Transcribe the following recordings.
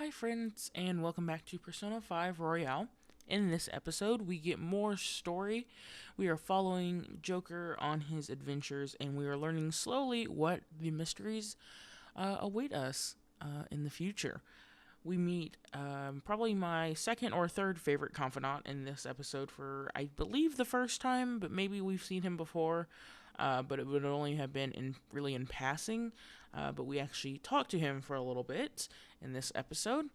Hi friends, and welcome back to Persona 5 Royale. In this episode, we get more story. We are following Joker on his adventures, and we are learning slowly what the mysteries await us in the future. We meet probably my second or third favorite confidant in this episode for, I believe, the first time, but maybe we've seen him before. But it would only have been in passing. But we actually talked to him for a little bit in this episode.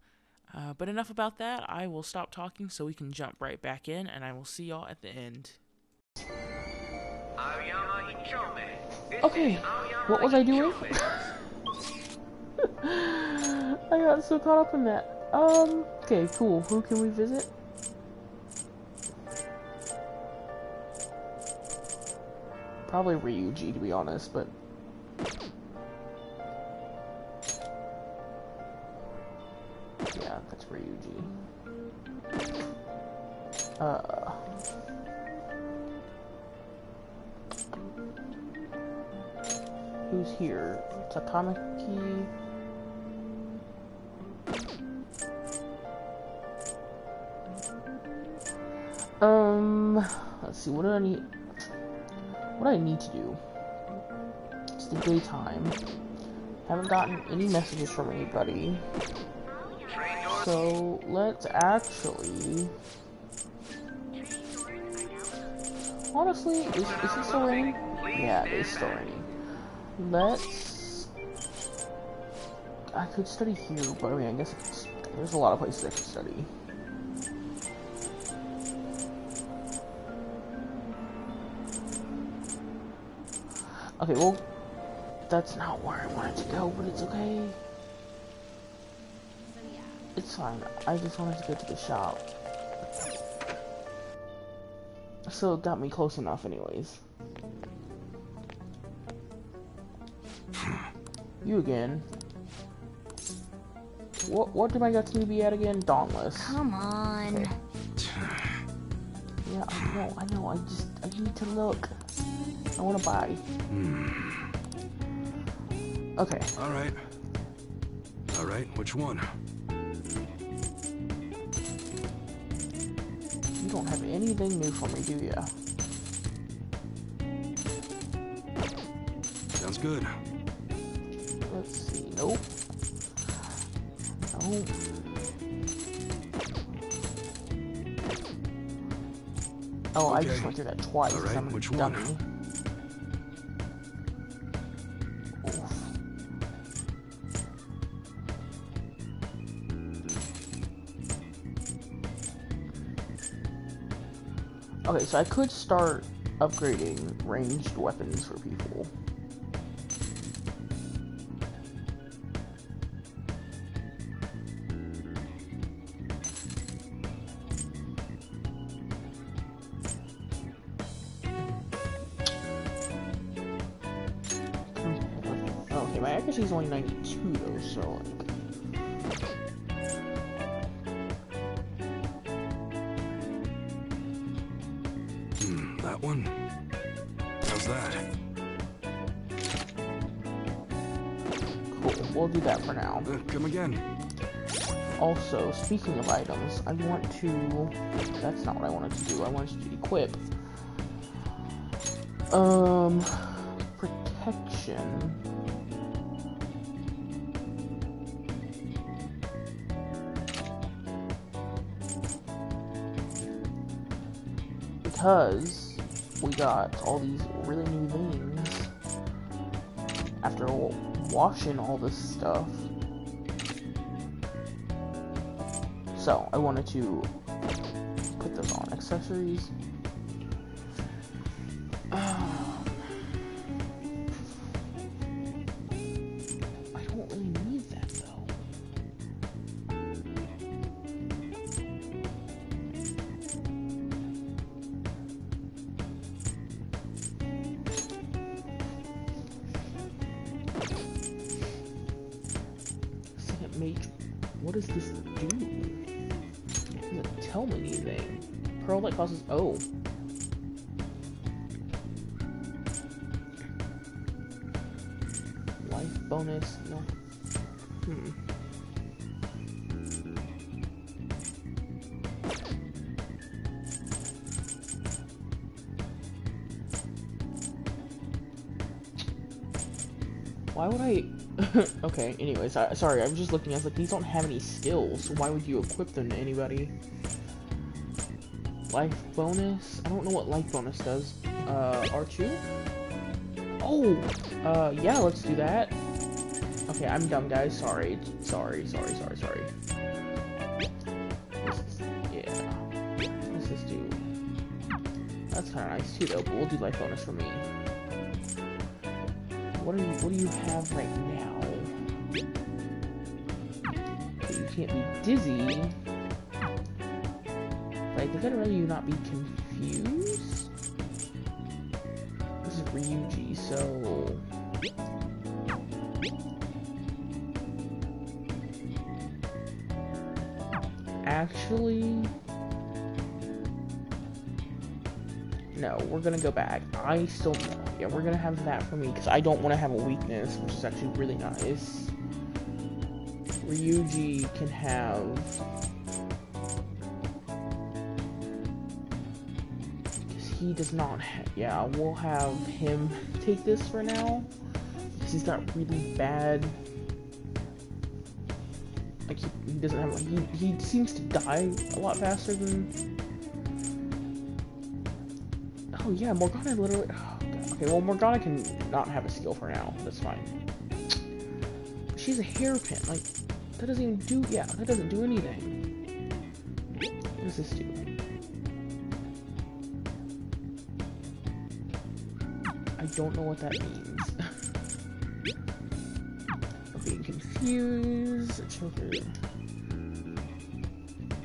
But enough about that. I will stop talking so we can jump right back in, and I will see y'all at the end. Okay, what was I doing? I got so caught up in that. Okay, cool. Who can we visit? Probably Ryuji, to be honest, but... yeah, that's Ryuji. Who's here? Takamaki... let's see, what do I need? What I need to do? It's the daytime. Haven't gotten any messages from anybody. So, let's actually... honestly, is it still raining? Yeah, it is still raining. Let's... I could study here, but I mean, I guess there's a lot of places I could study. Okay, well, that's not where I wanted to go, but it's okay. It's fine. I just wanted to go to the shop. So it got me close enough anyways. You again. What did my Gatsby be at again? Dauntless. Come on. Okay. Yeah, I know. I need to look. I want to buy. Okay. Alright, which one? You don't have anything new for me, do ya? Sounds good. Let's see. Nope. No. Oh, okay. I just went through that twice. Alright, I'm which a dummy. one? Okay, so I could start upgrading ranged weapons for people. Okay, my accuracy is only 92 though, so like... That one? How's that? Cool, we'll do that for now. Come again. Also, speaking of items, I want to... that's not what I wanted to do. I wanted to equip... protection... because we got all these really new things after washing all this stuff. So, I wanted to put those on. Accessories. I don't really need that though. Second mage, what does this do? It doesn't tell me anything. Pearl that causes... oh. Life bonus, no. Why would I... Okay, anyways, sorry, I'm just looking. I was like, these don't have any skills, so why would you equip them to anybody? Life bonus? I don't know what life bonus does. R2? Oh! Yeah, let's do that. Okay, I'm dumb, guys. Sorry. Sorry. Yeah. What's this do? That's kind of nice, too, though, but we'll do life bonus for me. What do you have right now? You can't be dizzy. But I think I'd rather you not be confused. This is Ryuji, so... Actually... No, we're gonna go back. Yeah, we're gonna have that for me, because I don't want to have a weakness, which is actually really nice. Ryuji can have... Because he does not yeah, we'll have him take this for now. Because he's got really bad... Like, he doesn't have... He seems to die a lot faster than... Oh yeah, Morgana literally... Oh, God. Okay, well, Morgana can not have a skill for now. That's fine. But she's a hairpin. Like, that doesn't even do... Yeah, that doesn't do anything. What does this do? I don't know what that means. I'm being confused. Choker.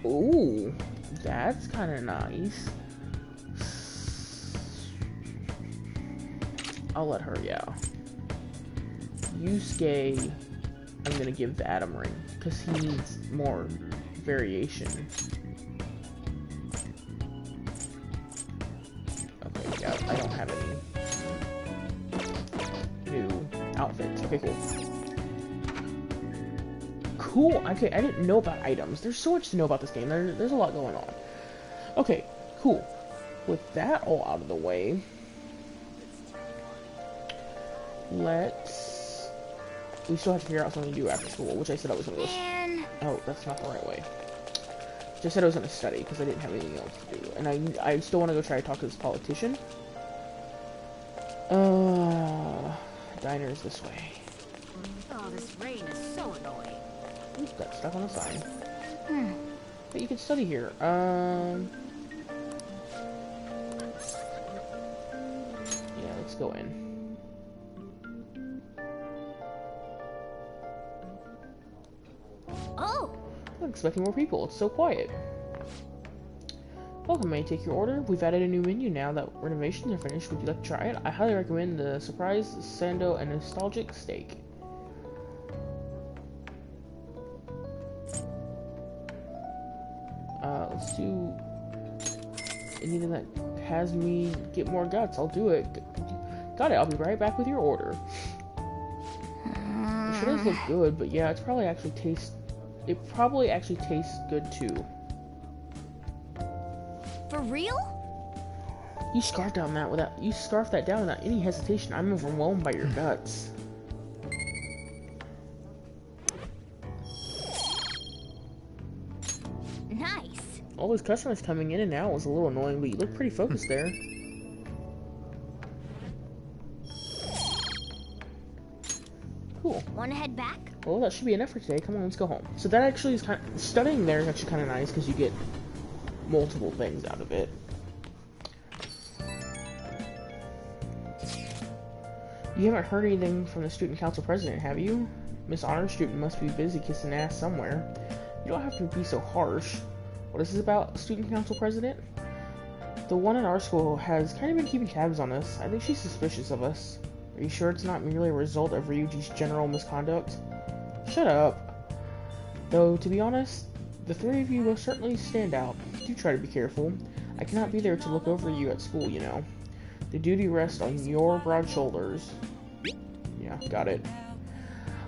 Ooh, that's kind of nice. I'll let her, yeah. Yusuke, I'm gonna give the Atom Ring, because he needs more variation. Okay, yeah, I don't have any new outfits. Okay, cool. Cool, okay, I didn't know about items. There's so much to know about this game. There's a lot going on. Okay, cool. With that all out of the way... We still have to figure out something to do after school, which I said I was going to go... Oh, that's not the right way. Just said I was going to study, because I didn't have anything else to do. And I still want to go try to talk to this politician. Diner's this way. Oh, this rain is so annoying. Ooh, got stuck on the sign. But you can study here. Yeah, let's go in. Oh! I'm expecting more people. It's so quiet. Welcome, may I take your order? We've added a new menu now that renovations are finished. Would you like to try it? I highly recommend the surprise sando and nostalgic steak. Let's do anything that has me get more guts. I'll do it. Got it. I'll be right back with your order. It sure does look good, but yeah, it probably actually tastes good too. For real? You scarfed that down without any hesitation. I'm overwhelmed by your guts. Nice. All those customers coming in and out was a little annoying, but you look pretty focused there. Cool. Wanna head back? Well, that should be enough for today. Come on, let's go home. So that actually is studying there is actually kind of nice because you get multiple things out of it. You haven't heard anything from the student council president, have you? Miss Honor Student must be busy kissing ass somewhere. You don't have to be so harsh. What is this about, student council president? The one in our school has kind of been keeping tabs on us. I think she's suspicious of us. Are you sure it's not merely a result of Ryuji's general misconduct? Shut up. Though, to be honest, the three of you most certainly stand out. Do try to be careful. I cannot be there to look over you at school, you know. The duty rests on your broad shoulders. Yeah, got it.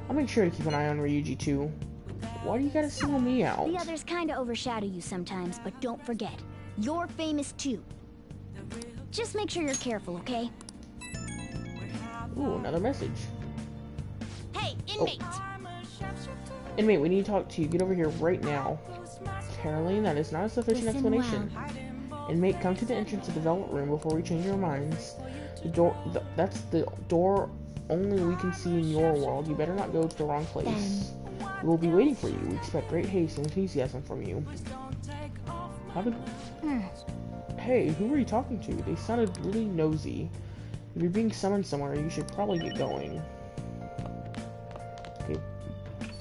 I'll make sure to keep an eye on Ryuji too. Why do you gotta single me out? The others kinda overshadow you sometimes, but don't forget, you're famous too. Just make sure you're careful, okay? Ooh, another message. Inmate! Inmate, we need to talk to you. Get over here right now. Caroline, that is not a sufficient Listen explanation. Inmate, come to the entrance of the velvet room before we change our minds. The door, that's the door only we can see in your world. You better not go to the wrong place. We will be waiting for you. We expect great haste and enthusiasm from you. How did... Hey, who were you talking to? They sounded really nosy. If you're being summoned somewhere, you should probably get going. Okay.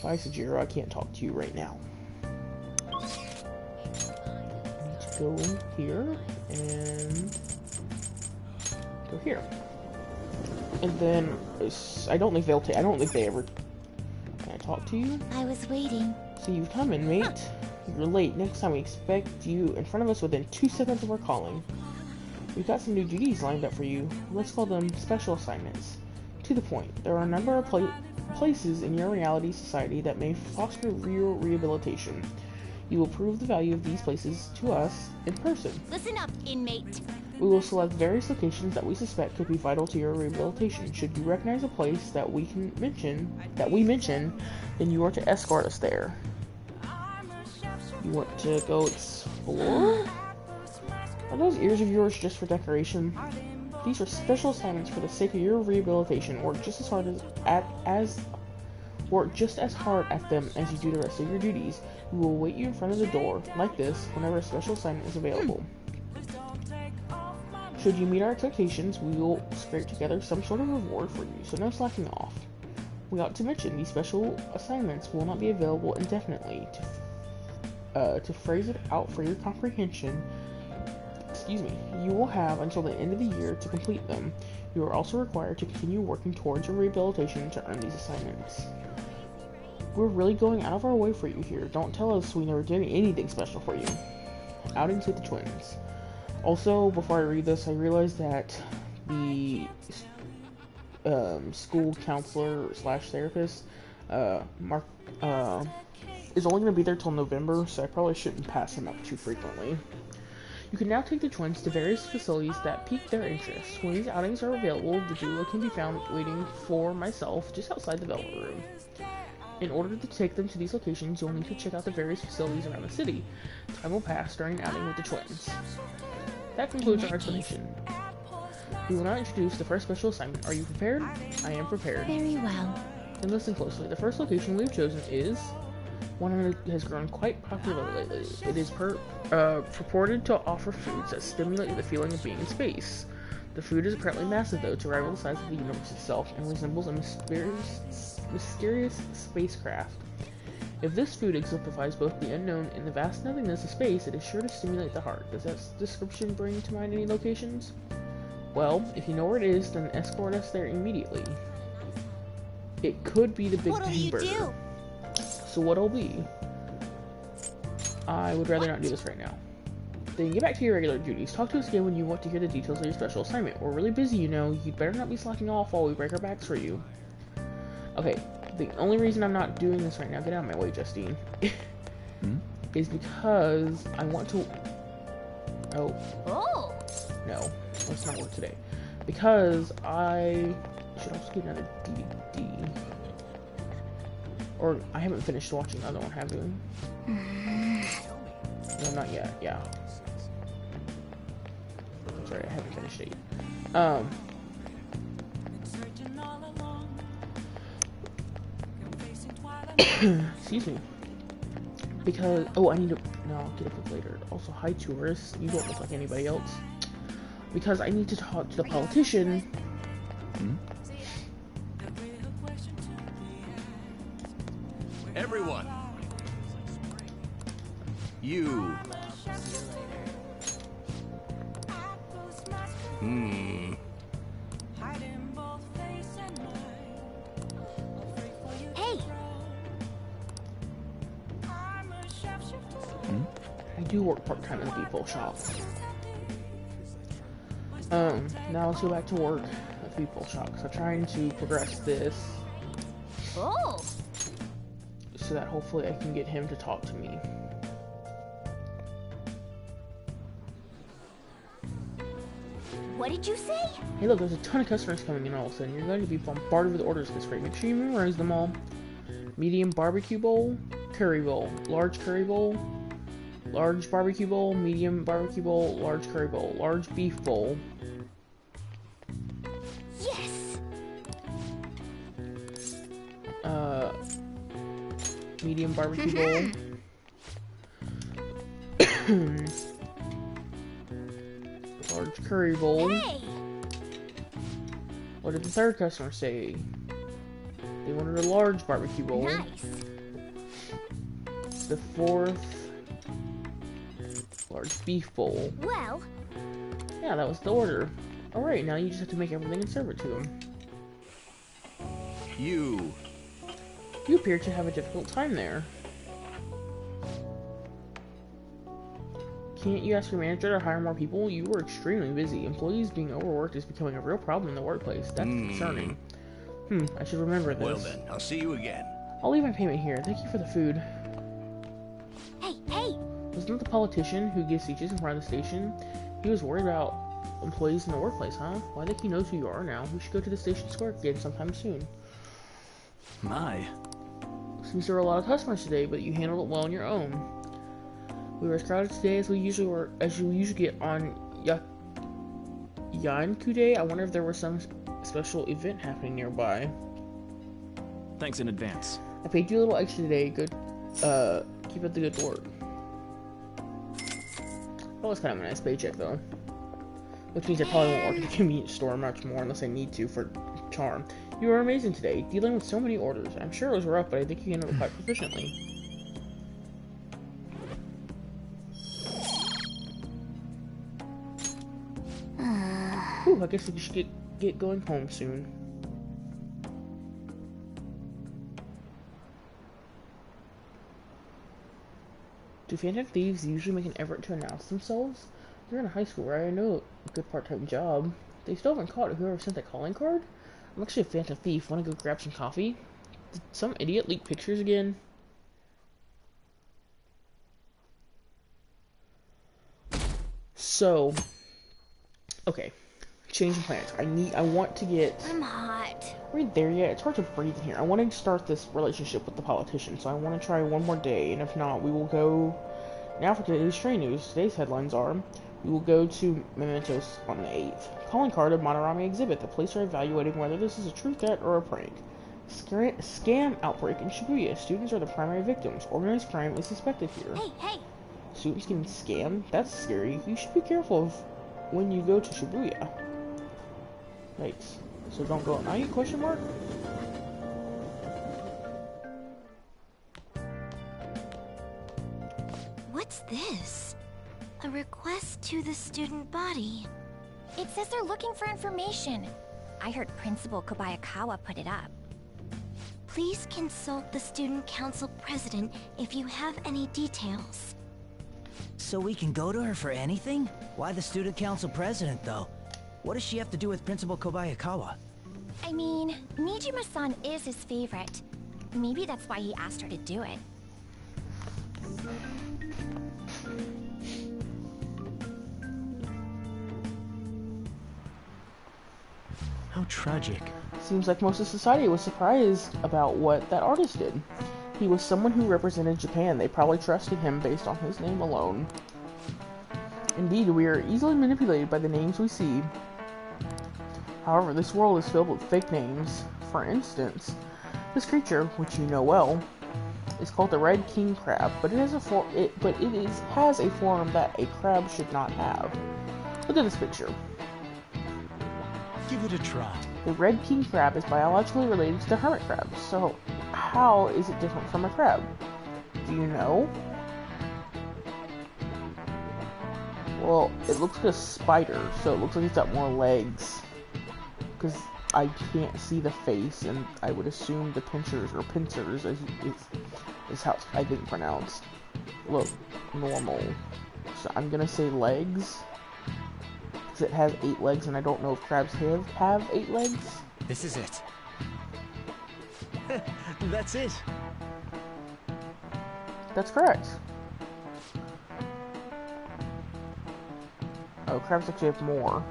Bye, Sajiro. I can't talk to you right now. I need to go in here and go here. And then I don't think they'll I don't think they ever. Can I talk to you? I was waiting. So you've come, inmate. You're late. Next time we expect you in front of us within 2 seconds of our calling. We've got some new duties lined up for you. Let's call them special assignments. To the point, there are a number of places in your reality society that may foster real rehabilitation. You will prove the value of these places to us in person. Listen up, inmate. We will select various locations that we suspect could be vital to your rehabilitation. Should you recognize a place that we mention, then you are to escort us there. You want to go explore? Are those ears of yours just for decoration? These are special assignments for the sake of your rehabilitation. Work just as hard at them as you do the rest of your duties. We will wait you in front of the door, like this, whenever a special assignment is available. Should you meet our expectations, we will scrape together some sort of reward for you, so no slacking off. We ought to mention these special assignments will not be available indefinitely. To phrase it out for your comprehension, you will have until the end of the year to complete them. You are also required to continue working towards your rehabilitation to earn these assignments. We're really going out of our way for you here. Don't tell us we never did anything special for you. Outings with the twins. Also, before I read this, I realized that the school counselor / therapist, Mark, is only going to be there till November, so I probably shouldn't pass him up too frequently. You can now take the twins to various facilities that pique their interest. When these outings are available, the duo can be found waiting for myself just outside the Velvet Room. In order to take them to these locations, you'll need to check out the various facilities around the city. Time will pass during an outing with the twins. That concludes our explanation. We will now introduce the first special assignment. Are you prepared? I am prepared. Very well. And listen closely. The first location we've chosen is one that has grown quite popular lately. It is purported to offer foods that stimulate the feeling of being in space. The food is apparently massive, though, to rival the size of the universe itself, and resembles a mysterious spacecraft. If this food exemplifies both the unknown and the vast nothingness of space, it is sure to stimulate the heart. Does that description bring to mind any locations? Well, if you know where it is, then escort us there immediately. It could be the Big Bang Burger. So what'll be? I would rather not do this right now. Then get back to your regular duties. Talk to us again when you want to hear the details of your special assignment. We're really busy, you know. You'd better not be slacking off while we break our backs for you. Okay, the only reason I'm not doing this right now, get out of my way, Justine, is because I want to... Oh. No, let's not work today. Because I should also get another DVD. Or, I haven't finished watching the other one, have you? No, not yet, yeah. That's right, I haven't finished it yet. Excuse me. Because, I need to, no, I'll get it later. Also, hi tourists, you don't look like anybody else. Because I need to talk to the politician. Everyone, you. Hey! I do work part-time in the people shop. Now let's go back to work at the people shop, because I'm trying to progress this. Oh! So that hopefully I can get him to talk to me. What did you say? Hey look, there's a ton of customers coming in all of a sudden. You're going to be bombarded with orders at this rate. Make sure you memorize them all. Medium barbecue bowl, curry bowl, large curry bowl, large barbecue bowl, medium barbecue bowl, large curry bowl, large beef bowl. Yes! Medium barbecue bowl. Large curry bowl. Hey! What did the third customer say? They wanted a large barbecue bowl. Nice! The fourth, large beef bowl. Well... Yeah, that was the order. Alright, now you just have to make everything and serve it to them. You. You appear to have a difficult time there. Can't you ask your manager to hire more people? You were extremely busy. Employees being overworked is becoming a real problem in the workplace. That's concerning. I should remember this. Well then, I'll see you again. I'll leave my payment here. Thank you for the food. Hey, hey! Wasn't the politician who gives speeches in front of the station? He was worried about employees in the workplace, huh? Well, I think he knows who you are now. We should go to the station square again sometime soon. My. Seems there were a lot of customers today, but you handled it well on your own. We were as crowded today as we usually were, as you usually get on Yanku Day. I wonder if there was some special event happening nearby. Thanks in advance. I paid you a little extra today. Good. Keep up the good work. That was kind of a nice paycheck, though. Which means I probably won't work at the convenience store much more unless I need to for charm. You were amazing today, dealing with so many orders. I'm sure it was rough, but I think you handled it quite proficiently. Whew, I guess we should get going home soon. Do phantom thieves usually make an effort to announce themselves? You're in a high school, right? I know a good part-time job. They still haven't caught whoever sent that calling card? I'm actually a phantom thief. Want to go grab some coffee? Did some idiot leak pictures again? So, okay. Changing plans. I want to get... I'm hot. Are we there yet? It's hard to breathe in here. I want to start this relationship with the politician, so I want to try one more day, and if not, we will go... Now for today's train news. Today's headlines are... We will go to Mementos on the 8th. Calling card of Monorami exhibit. The police are evaluating whether this is a true threat or a prank. Scam outbreak in Shibuya. Students are the primary victims. Organized crime is suspected here. Hey, hey! Students getting scammed? That's scary. You should be careful of when you go to Shibuya. Yikes. So don't go at night? Question mark? What's this? A request to the student body. It says they're looking for information. I heard Principal Kobayakawa put it up. Please consult the student council president if you have any details. So we can go to her for anything? Why the student council president, though? What does she have to do with Principal Kobayakawa? I mean, Nijima-san is his favorite. Maybe that's why he asked her to do it. How tragic. Seems like most of society was surprised about what that artist did. He was someone who represented Japan. They probably trusted him based on his name alone. Indeed, we are easily manipulated by the names we see. However, this world is filled with fake names. For instance, this creature, which you know well, is called the Red King Crab, but it has a form that a crab should not have. Look at this picture. Give it a try. The Red King Crab is biologically related to the hermit crab, so how is it different from a crab? Do you know? Well, it looks like a spider, so it looks like it's got more legs. Because I can't see the face, and I would assume the pincers is how it's, I think, pronounced. Look normal. So I'm gonna say legs. Because it has 8 legs, and I don't know if crabs have 8 legs. This is it. That's it. That's correct. Oh, crabs actually have more.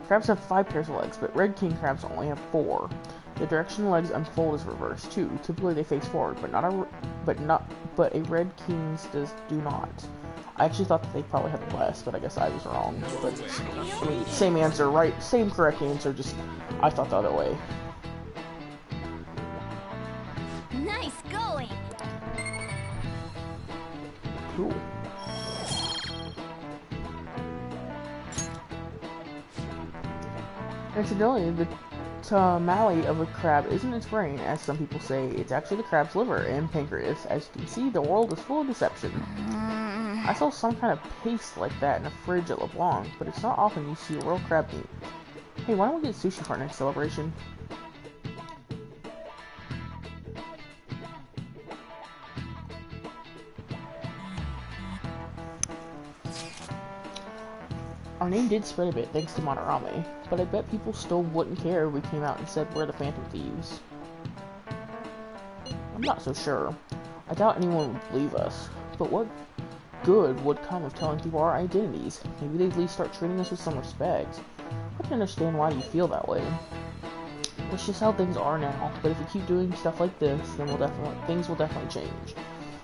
Crabs have 5 pairs of legs, but red king crabs only have 4. The direction the legs unfold is reversed too. Typically they face forward, but a red king's do not. I actually thought that they probably had less, but I guess I was wrong. But I mean, same answer, right? Same correct answer, just I thought the other way. Nice going. Cool. Incidentally, the tamale of a crab isn't its brain, as some people say. It's actually the crab's liver and pancreas. As you can see, the world is full of deception. I saw some kind of paste like that in a fridge at LeBlanc, but it's not often you see a real crab meat. Hey, why don't we get sushi for our next celebration? Our name did spread a bit thanks to Madarame, but I bet people still wouldn't care if we came out and said we're the Phantom Thieves. I'm not so sure. I doubt anyone would believe us, but what good would come of telling people our identities? Maybe they'd at least start treating us with some respect. I can understand why you feel that way. It's just how things are now, but if we keep doing stuff like this, then things will definitely change.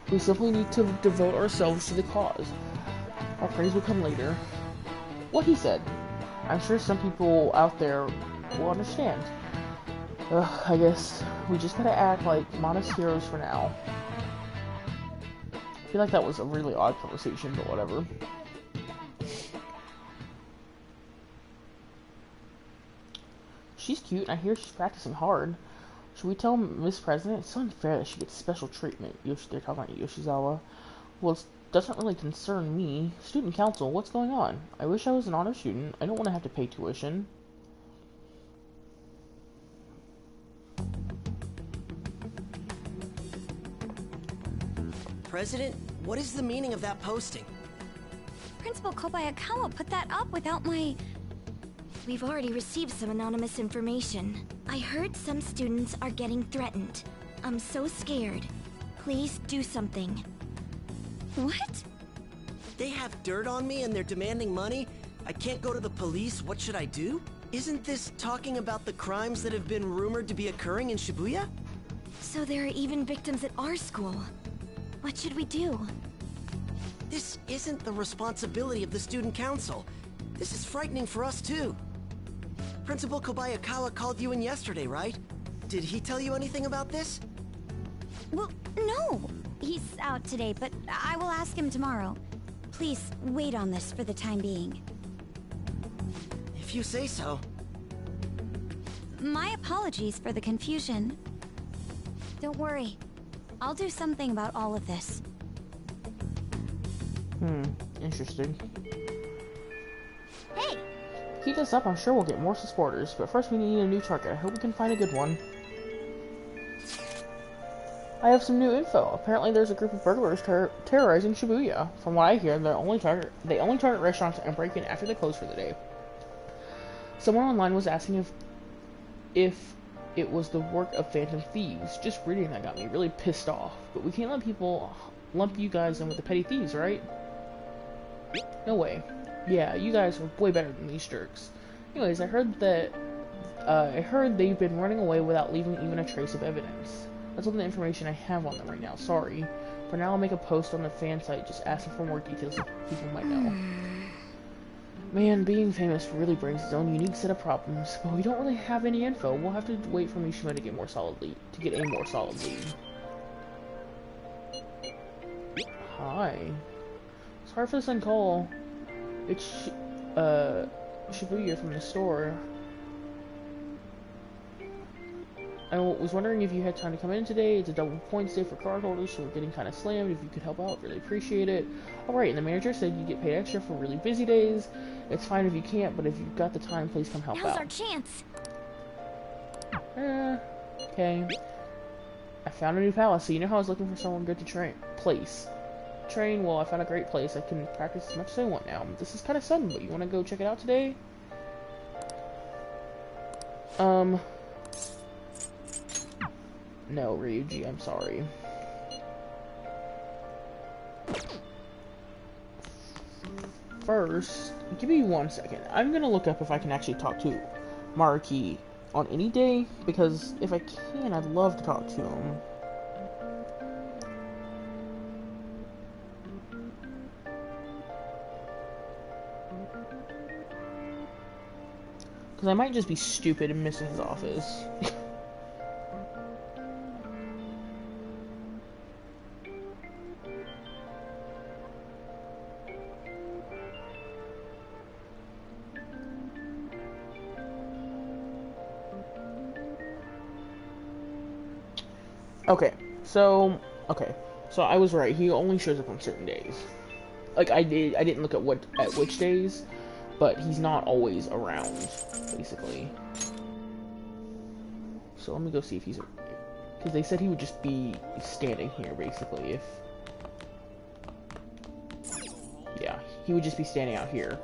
We simply need to devote ourselves to the cause. Our praise will come later. What he said. I'm sure some people out there will understand. I guess we just gotta act like modest heroes for now. I feel like that was a really odd conversation, but whatever. She's cute, and I hear she's practicing hard. Should we tell Miss President? It's so unfair that she gets special treatment. They're talking about Yoshizawa. Well, it doesn't really concern me. Student council, what's going on? I wish I was an honor student. I don't want to have to pay tuition. President, what is the meaning of that posting? Principal Kobayakawa put that up without my... We've already received some anonymous information. I heard some students are getting threatened. I'm so scared. Please do something. What? They have dirt on me and they're demanding money? I can't go to the police, what should I do? Isn't this talking about the crimes that have been rumored to be occurring in Shibuya? So there are even victims at our school. What should we do? This isn't the responsibility of the student council. This is frightening for us too. Principal Kobayakawa called you in yesterday, right? Did he tell you anything about this? Well, no. He's out today, but I will ask him tomorrow. Please, wait on this for the time being. If you say so. My apologies for the confusion. Don't worry. I'll do something about all of this. Interesting. Hey! Keep this up, I'm sure we'll get more supporters, but first we need a new target. I hope we can find a good one. I have some new info. Apparently there's a group of burglars terrorizing Shibuya. From what I hear, they only target restaurants and break in after they close for the day. Someone online was asking if it was the work of Phantom Thieves. Just reading that got me really pissed off. But we can't let people lump you guys in with the petty thieves, right? No way. Yeah, you guys are way better than these jerks. Anyways, I heard they've been running away without leaving even a trace of evidence. That's all the information I have on them right now, sorry. For now, I'll make a post on the fan site just asking for more details so people might know. Man, being famous really brings its own unique set of problems, but we don't really have any info. We'll have to wait for Mishima to get a more solid lead. Hi. Sorry for the sudden call. It's Shibuya from the store. I was wondering if you had time to come in today. It's a double points day for card holders, so we're getting kind of slammed. If you could help out, really appreciate it. Alright, and the manager said you get paid extra for really busy days. It's fine if you can't, but if you've got the time, please come help out. Now's our chance. Okay. I found a new palace, so you know how I was looking for someone good to train. Well, I found a great place. I can practice as much as I want now. This is kind of sudden, but you want to go check it out today? No, Ryuji, I'm sorry. first, give me 1 second. I'm gonna look up if I can actually talk to Mariki on any day, because if I can, I'd love to talk to him. Because I might just be stupid and miss his office. Okay, so I was right. He only shows up on certain days. Like I didn't look at which days, but he's not always around, basically. So let me go see if he's, because they said he would just be standing here, basically. Yeah, he would just be standing out here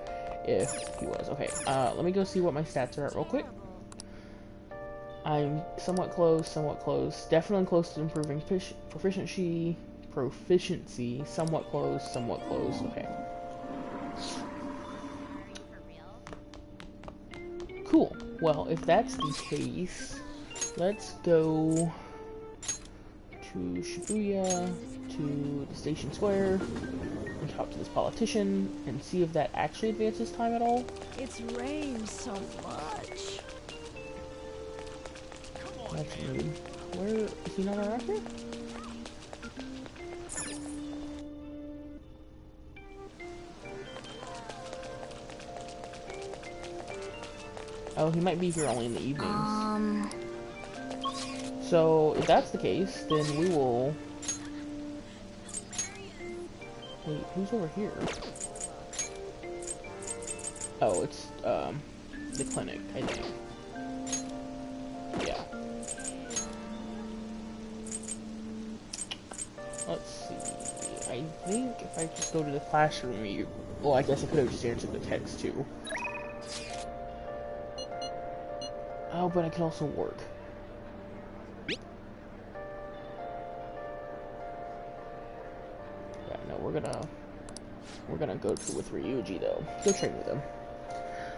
if he was. Okay, let me go see what my stats are at real quick. I'm somewhat close, definitely close to improving proficiency, somewhat close, okay. Cool, well, if that's the case, let's go to Shibuya, to the Station Square, and talk to this politician, and see if that actually advances time at all. It's rained so much. That's rude. Where is he not around here? Oh, he might be here only in the evenings. So, if that's the case, then we will... Wait, who's over here? Oh, it's, the clinic, I think. Yeah. Let's see. I think if I just go to the classroom, well, I guess I could have just answered the text too. Oh, but I can also work. Yeah, no, we're gonna go with Ryuji though. Go train with him.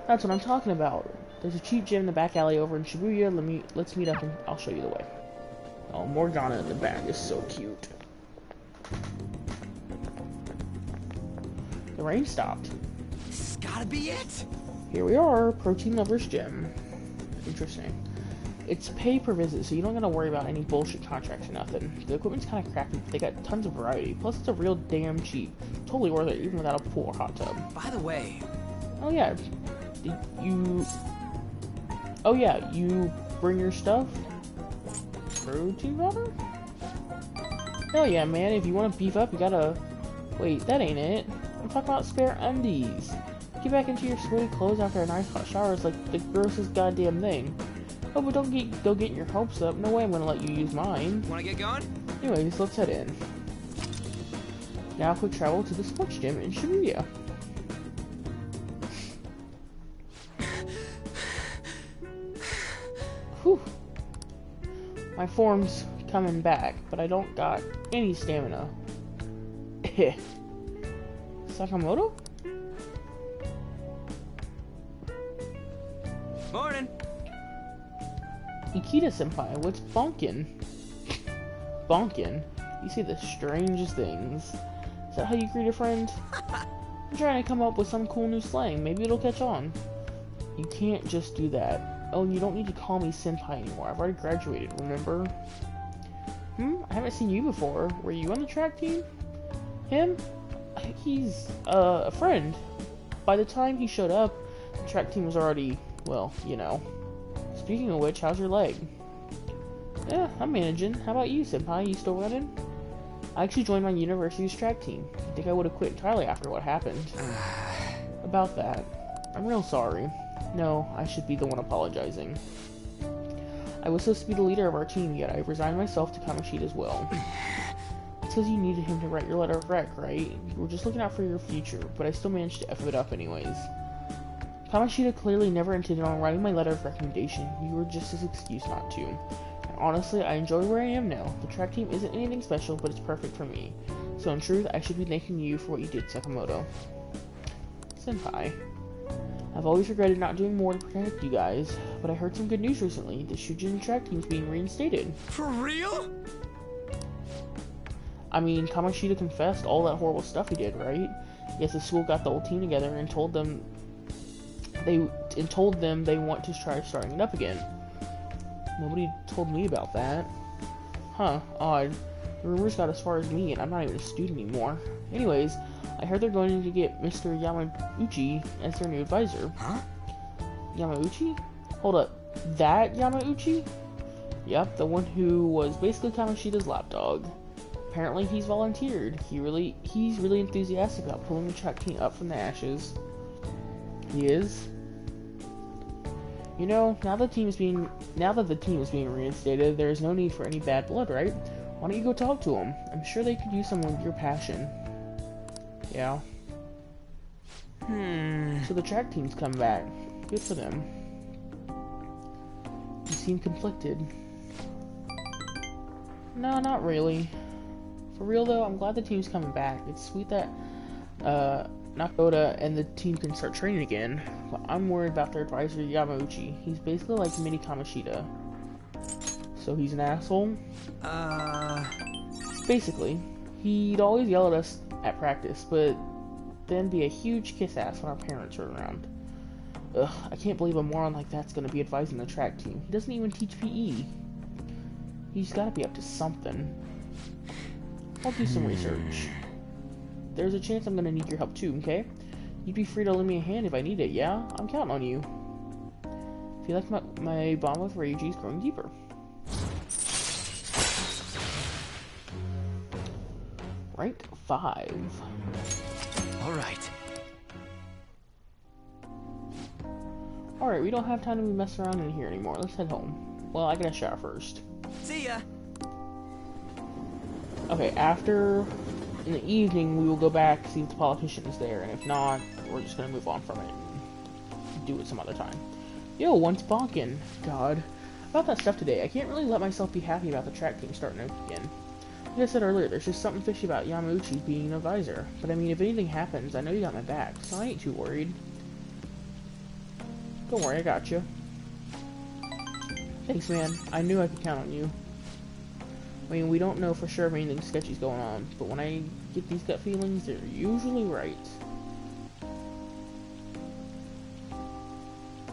That's what I'm talking about. There's a cheap gym in the back alley over in Shibuya. Let's meet up and I'll show you the way. Oh, Morgana in the back is so cute. The rain stopped. This has gotta be it! Here we are, Protein Lover's Gym. Interesting. It's pay per visit, so you don't gotta worry about any bullshit contracts or nothing. The equipment's kinda crappy, but they got tons of variety. Plus, it's a real damn cheap. Totally worth it, even without a pool or hot tub. By the way... Oh yeah, you bring your stuff? Protein powder? Hell yeah, man, if you want to beef up, you gotta... Wait, that ain't it. I'm talking about spare undies. Get back into your sweaty clothes after a nice hot shower is like the grossest goddamn thing. Oh, but don't go getting your hopes up. No way I'm gonna let you use mine. Wanna get going? Anyways, let's head in. Now quick travel to the sports gym in Shibuya. Whew. My form's coming back, but I don't got any stamina. Sakamoto? Morning! Ikeda-senpai, what's bonkin'? Bonkin'? You say the strangest things. Is that how you greet a friend? I'm trying to come up with some cool new slang. Maybe it'll catch on. You can't just do that. Oh, and you don't need to call me senpai anymore. I've already graduated, remember? I haven't seen you before. Were you on the track team? Him? He's, a friend. By the time he showed up, the track team was already, well, you know. Speaking of which, how's your leg? Yeah, I'm managing. How about you, senpai? You still running? I actually joined my university's track team. I think I would have quit entirely after what happened. About that. I'm real sorry. No, I should be the one apologizing. I was supposed to be the leader of our team, yet I resigned myself to Kamoshida as well. It's because you needed him to write your letter of rec, right? You were just looking out for your future, but I still managed to F it up anyways. Kamoshida clearly never intended on writing my letter of recommendation. You were just his excuse not to. And honestly, I enjoy where I am now. The track team isn't anything special, but it's perfect for me. So in truth, I should be thanking you for what you did, Sakamoto. Senpai. I've always regretted not doing more to protect you guys, but I heard some good news recently. The Shujin track team's being reinstated. For real? I mean, Kamoshida confessed all that horrible stuff he did, right? Yes, the school got the whole team together and told them they want to try starting it up again. Nobody told me about that. Huh, odd. The rumors got as far as me, and I'm not even a student anymore. Anyways, I heard they're going to get Mr. Yamauchi as their new advisor. Huh? Yamauchi? Hold up, that Yamauchi? Yep, the one who was basically Kamoshida's lapdog. Apparently he's volunteered. He's really enthusiastic about pulling the track team up from the ashes. He is? You know, now that the team is being reinstated, there is no need for any bad blood, right? Why don't you go talk to them? I'm sure they could use someone with your passion. Yeah. So the track team's come back. Good for them. You seem conflicted. No, not really. For real though, I'm glad the team's coming back. It's sweet that Nakoda and the team can start training again. But I'm worried about their advisor Yamauchi. He's basically like mini Kamoshida. So he's an asshole? Basically. He'd always yell at us at practice, but then be a huge kiss ass when our parents are around. Ugh, I can't believe a moron like that's gonna be advising the track team. He doesn't even teach PE. He's gotta be up to something. I'll do some research. There's a chance I'm gonna need your help too, okay? You'd be free to lend me a hand if I need it, yeah? I'm counting on you. I feel like my bond with Reiji is growing deeper. Rank 5. Alright. Alright, we don't have time to be messing around in here anymore. Let's head home. Well, I gotta shower first. See ya! Okay, in the evening, we will go back, see if the politician is there, and if not, we're just gonna move on from it and do it some other time. Yo, once bonkin'. God. About that stuff today, I can't really let myself be happy about the track team starting up again. Like I said earlier, there's just something fishy about Yamauchi being an advisor. But I mean, if anything happens, I know you got my back, so I ain't too worried. Don't worry, I got you. Thanks, man. I knew I could count on you. I mean, we don't know for sure if anything sketchy's going on, but when I get these gut feelings, they're usually right.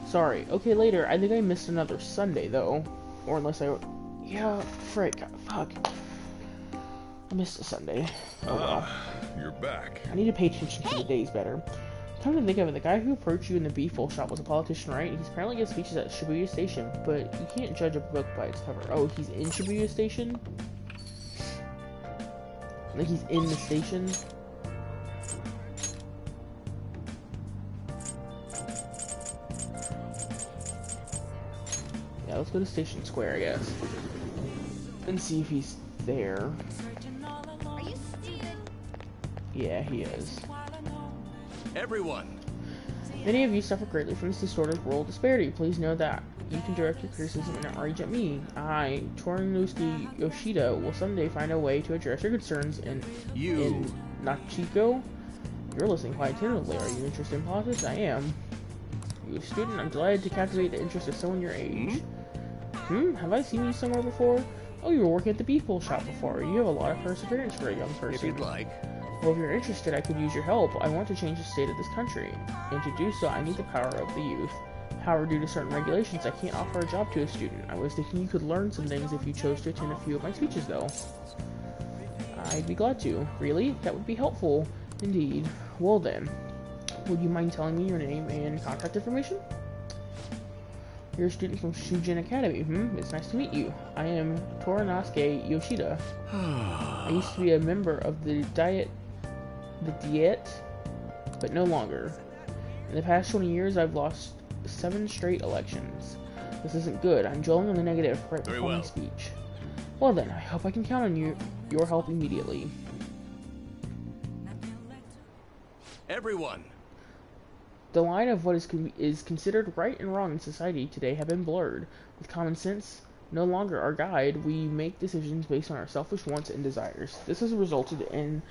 Sorry. Okay, later. I think I missed another Sunday, though. Or unless I... Yeah, frick. Fuck. I missed a Sunday. Oh well. You're back. I need to pay attention to the days better. Come to think of it, the guy who approached you in the beef-bowl shop was a politician, right? He's apparently gives speeches at Shibuya Station, but you can't judge a book by its cover. Oh, he's in Shibuya Station? Like he's in the station? Yeah, let's go to Station Square, I guess. And see if he's there. Are you stupid? Yeah, he is. Everyone. Many of you suffer greatly from this distorted world disparity. Please know that you can direct your criticism and outrage at me. I, Torinosuke Yoshida, will someday find a way to address your concerns in Nachiko. You're listening quite attentively. Are you interested in politics? I am. You student, I'm delighted to captivate the interest of someone your age. Have I seen you somewhere before? Oh, you were working at the beef bowl shop before. You have a lot of perseverance for a young person. If you'd like. Well, if you're interested, I could use your help. I want to change the state of this country. And to do so, I need the power of the youth. However, due to certain regulations, I can't offer a job to a student. I was thinking you could learn some things if you chose to attend a few of my speeches, though. I'd be glad to. Really? That would be helpful. Indeed. Well then, would you mind telling me your name and contact information? You're a student from Shujin Academy. It's nice to meet you. I am Torinosuke Yoshida. I used to be a member of the Diet, but no longer. In the past 20 years, I've lost 7 straight elections. This isn't good. I'm dwelling on the negative right before my speech. Well then, I hope I can count on your help immediately. Everyone. The line of what is considered right and wrong in society today have been blurred. With common sense no longer our guide, we make decisions based on our selfish wants and desires. This has resulted in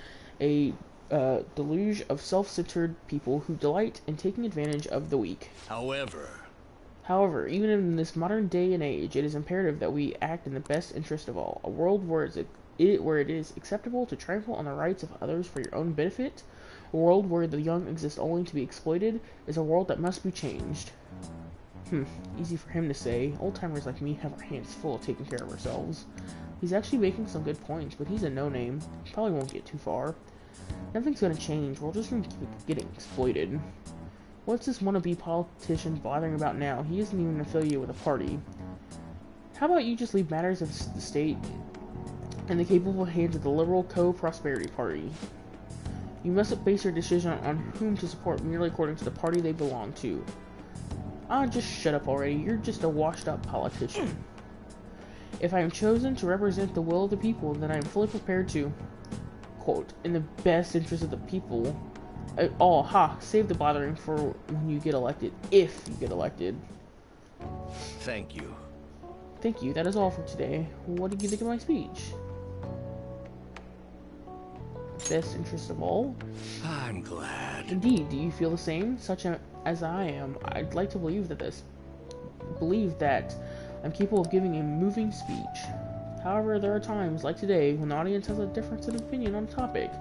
a deluge of self-centered people who delight in taking advantage of the weak. However, even in this modern day and age, it is imperative that we act in the best interest of all. A world where it is acceptable to trample on the rights of others for your own benefit, a world where the young exist only to be exploited, is a world that must be changed. Easy for him to say. Old-timers like me have our hands full of taking care of ourselves. He's actually making some good points, but he's a no-name. Probably won't get too far. Nothing's gonna change. We're just gonna keep getting exploited. What's this wannabe politician blathering about now? He isn't even affiliated with a party. How about you just leave matters of the state in the capable hands of the liberal co-prosperity party? You mustn't base your decision on whom to support merely according to the party they belong to. Just shut up already. You're just a washed-up politician. If I am chosen to represent the will of the people, then I am fully prepared to, quote, in the best interest of the people. Save the blathering for when you get elected, if you get elected. Thank you. Thank you, that is all for today. What did you think of my speech? Best interest of all? I'm glad. Indeed, do you feel the same? Such as I am, I'd like to believe that I'm capable of giving a moving speech. However, there are times, like today, when the audience has a difference of opinion on a topic.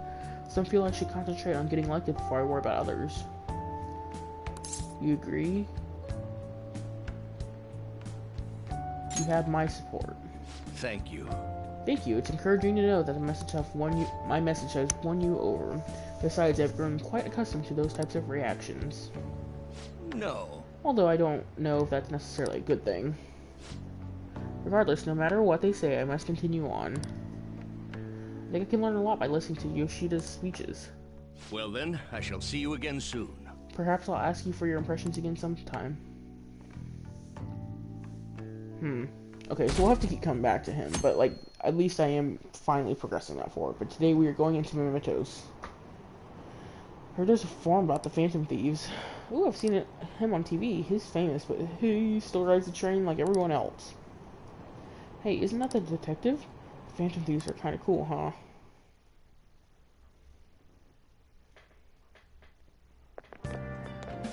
Some feel I should concentrate on getting elected before I worry about others. You agree? You have my support. Thank you. Thank you. It's encouraging to know that my message has won you over. Besides, I've grown quite accustomed to those types of reactions. No. Although I don't know if that's necessarily a good thing. Regardless, no matter what they say, I must continue on. I think I can learn a lot by listening to Yoshida's speeches. Well then, I shall see you again soon. Perhaps I'll ask you for your impressions again sometime. Okay, so we'll have to keep coming back to him, but like, at least I am finally progressing that forward. But today we are going into Mementos. Heard there's a forum about the Phantom Thieves. Ooh, I've seen him on TV. He's famous, but he still rides the train like everyone else. Hey, isn't that the detective? Phantom Thieves are kind of cool, huh?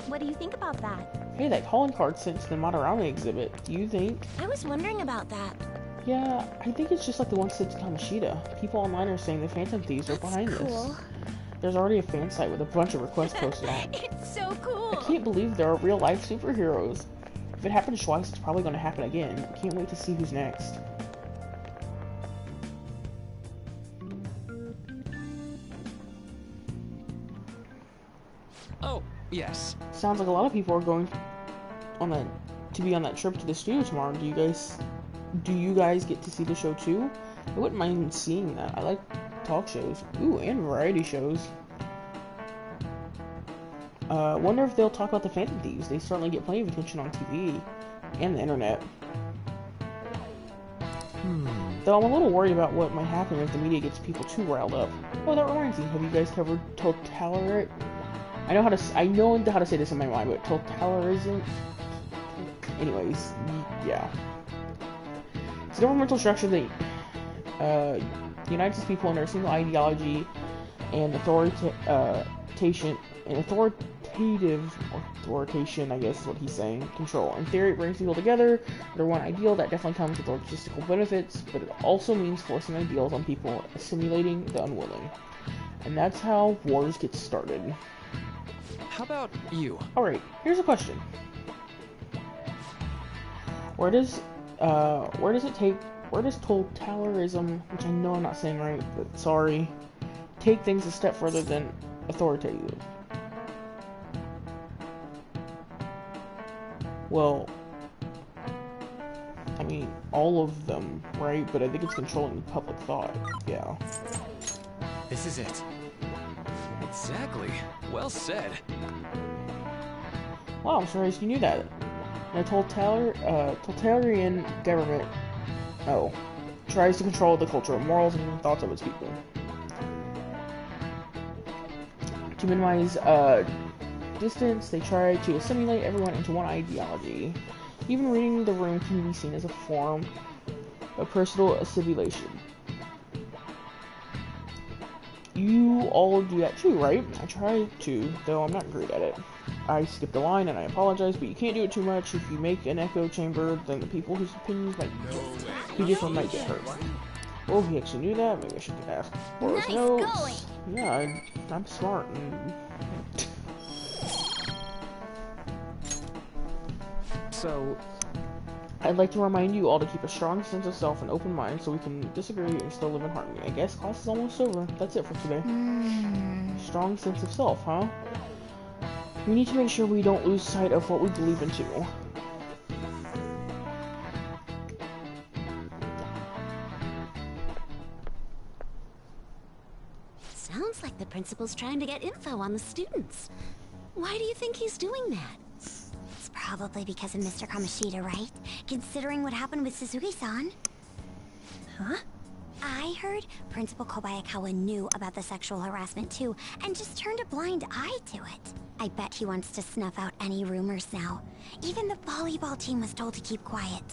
What do you think about that? Hey, that calling card sent to the Madarame exhibit. Do you think? I was wondering about that. Yeah, I think it's just like the one sent to Kamoshida. People online are saying the Phantom Thieves are behind this. There's already a fan site with a bunch of requests posted on it. It's so cool! I can't believe there are real-life superheroes. If it happened twice, it's probably going to happen again. I can't wait to see who's next. Oh, yes. Sounds like a lot of people are going to be on that trip to the studio tomorrow. Do you guys get to see the show too? I wouldn't mind seeing that. I like talk shows. Ooh, and variety shows. Wonder if they'll talk about the Phantom Thieves. They certainly get plenty of attention on TV and the internet. Though I'm a little worried about what might happen if the media gets people too riled up. Oh, that reminds me. Have you guys covered Totalitarism? I know how to say this in my mind, but Totalitarism. Anyways, yeah. It's a governmental structure that unites its people under a single ideology and authorization, I guess is what he's saying, control. In theory, it brings people together under one ideal that definitely comes with logistical benefits, but it also means forcing ideals on people, assimilating the unwilling. And that's how wars get started. How about you? Alright, here's a question. Where does totalitarism, which I know I'm not saying right, but sorry, take things a step further than authoritative? Well, I mean, all of them, right? But I think it's controlling the public thought, yeah. This is it. Exactly. Well said. Wow, I'm surprised you knew that. A totalitarian government, tries to control the culture, morals, and thoughts of its people. To minimize distance, they try to assimilate everyone into one ideology. Even reading the room can be seen as a form of personal assimilation. You all do that too, right? I try to, though I'm not great at it. I skipped a line and I apologize, but you can't do it too much. If you make an echo chamber, then the people whose opinions might be different might get hurt. Oh, he actually knew that. Maybe I should ask for his notes. Yeah, I'm smart. So, I'd like to remind you all to keep a strong sense of self and open mind so we can disagree and still live in harmony. I guess class is almost over. That's it for today. Strong sense of self, huh? We need to make sure we don't lose sight of what we believe in too. Sounds like the principal's trying to get info on the students. Why do you think he's doing that? It's probably because of Mr. Kamoshida, right? Considering what happened with Suzuki-san. Huh? I heard Principal Kobayakawa knew about the sexual harassment too, and just turned a blind eye to it. I bet he wants to snuff out any rumors now. Even the volleyball team was told to keep quiet.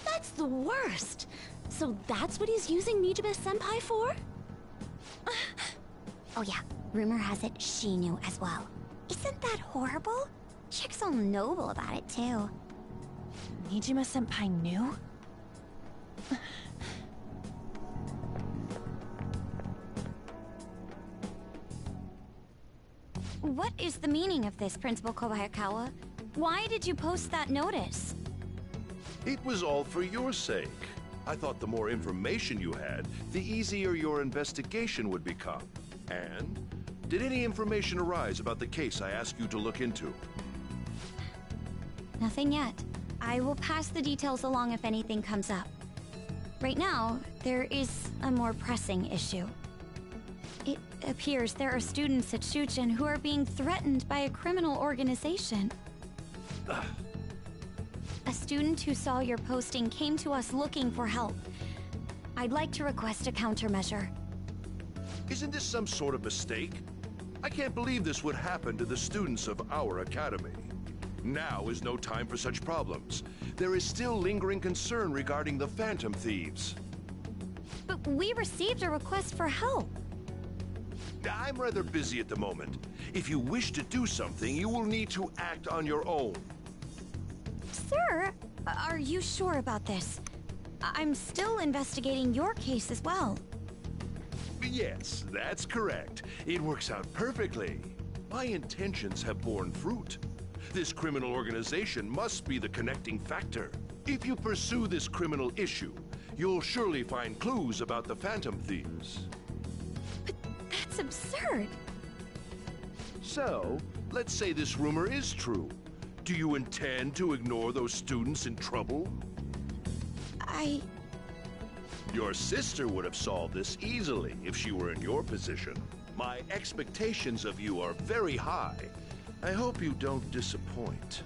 That's the worst! So that's what he's using Nijibe-senpai for? Oh yeah, rumor has it she knew as well. Isn't that horrible? Chick's all noble about it too. Nijima-senpai knew? What is the meaning of this, Principal Kobayakawa? Why did you post that notice? It was all for your sake. I thought the more information you had, the easier your investigation would become. And did any information arise about the case I asked you to look into? Nothing yet. I will pass the details along if anything comes up. Right now, there is a more pressing issue. It appears there are students at Shuchen who are being threatened by a criminal organization. A student who saw your posting came to us looking for help. I'd like to request a countermeasure. Isn't this some sort of mistake? I can't believe this would happen to the students of our academy. Now is no time for such problems. There is still lingering concern regarding the Phantom Thieves. But we received a request for help. I'm rather busy at the moment. If you wish to do something, you will need to act on your own. Sir, are you sure about this? I'm still investigating your case as well. Yes, that's correct. It works out perfectly. My intentions have borne fruit. This criminal organization must be the connecting factor. If you pursue this criminal issue, you'll surely find clues about the Phantom Thieves. But that's absurd. So, let's say this rumor is true. Do you intend to ignore those students in trouble? Your sister would have solved this easily if she were in your position. My expectations of you are very high. I hope you don't disappoint.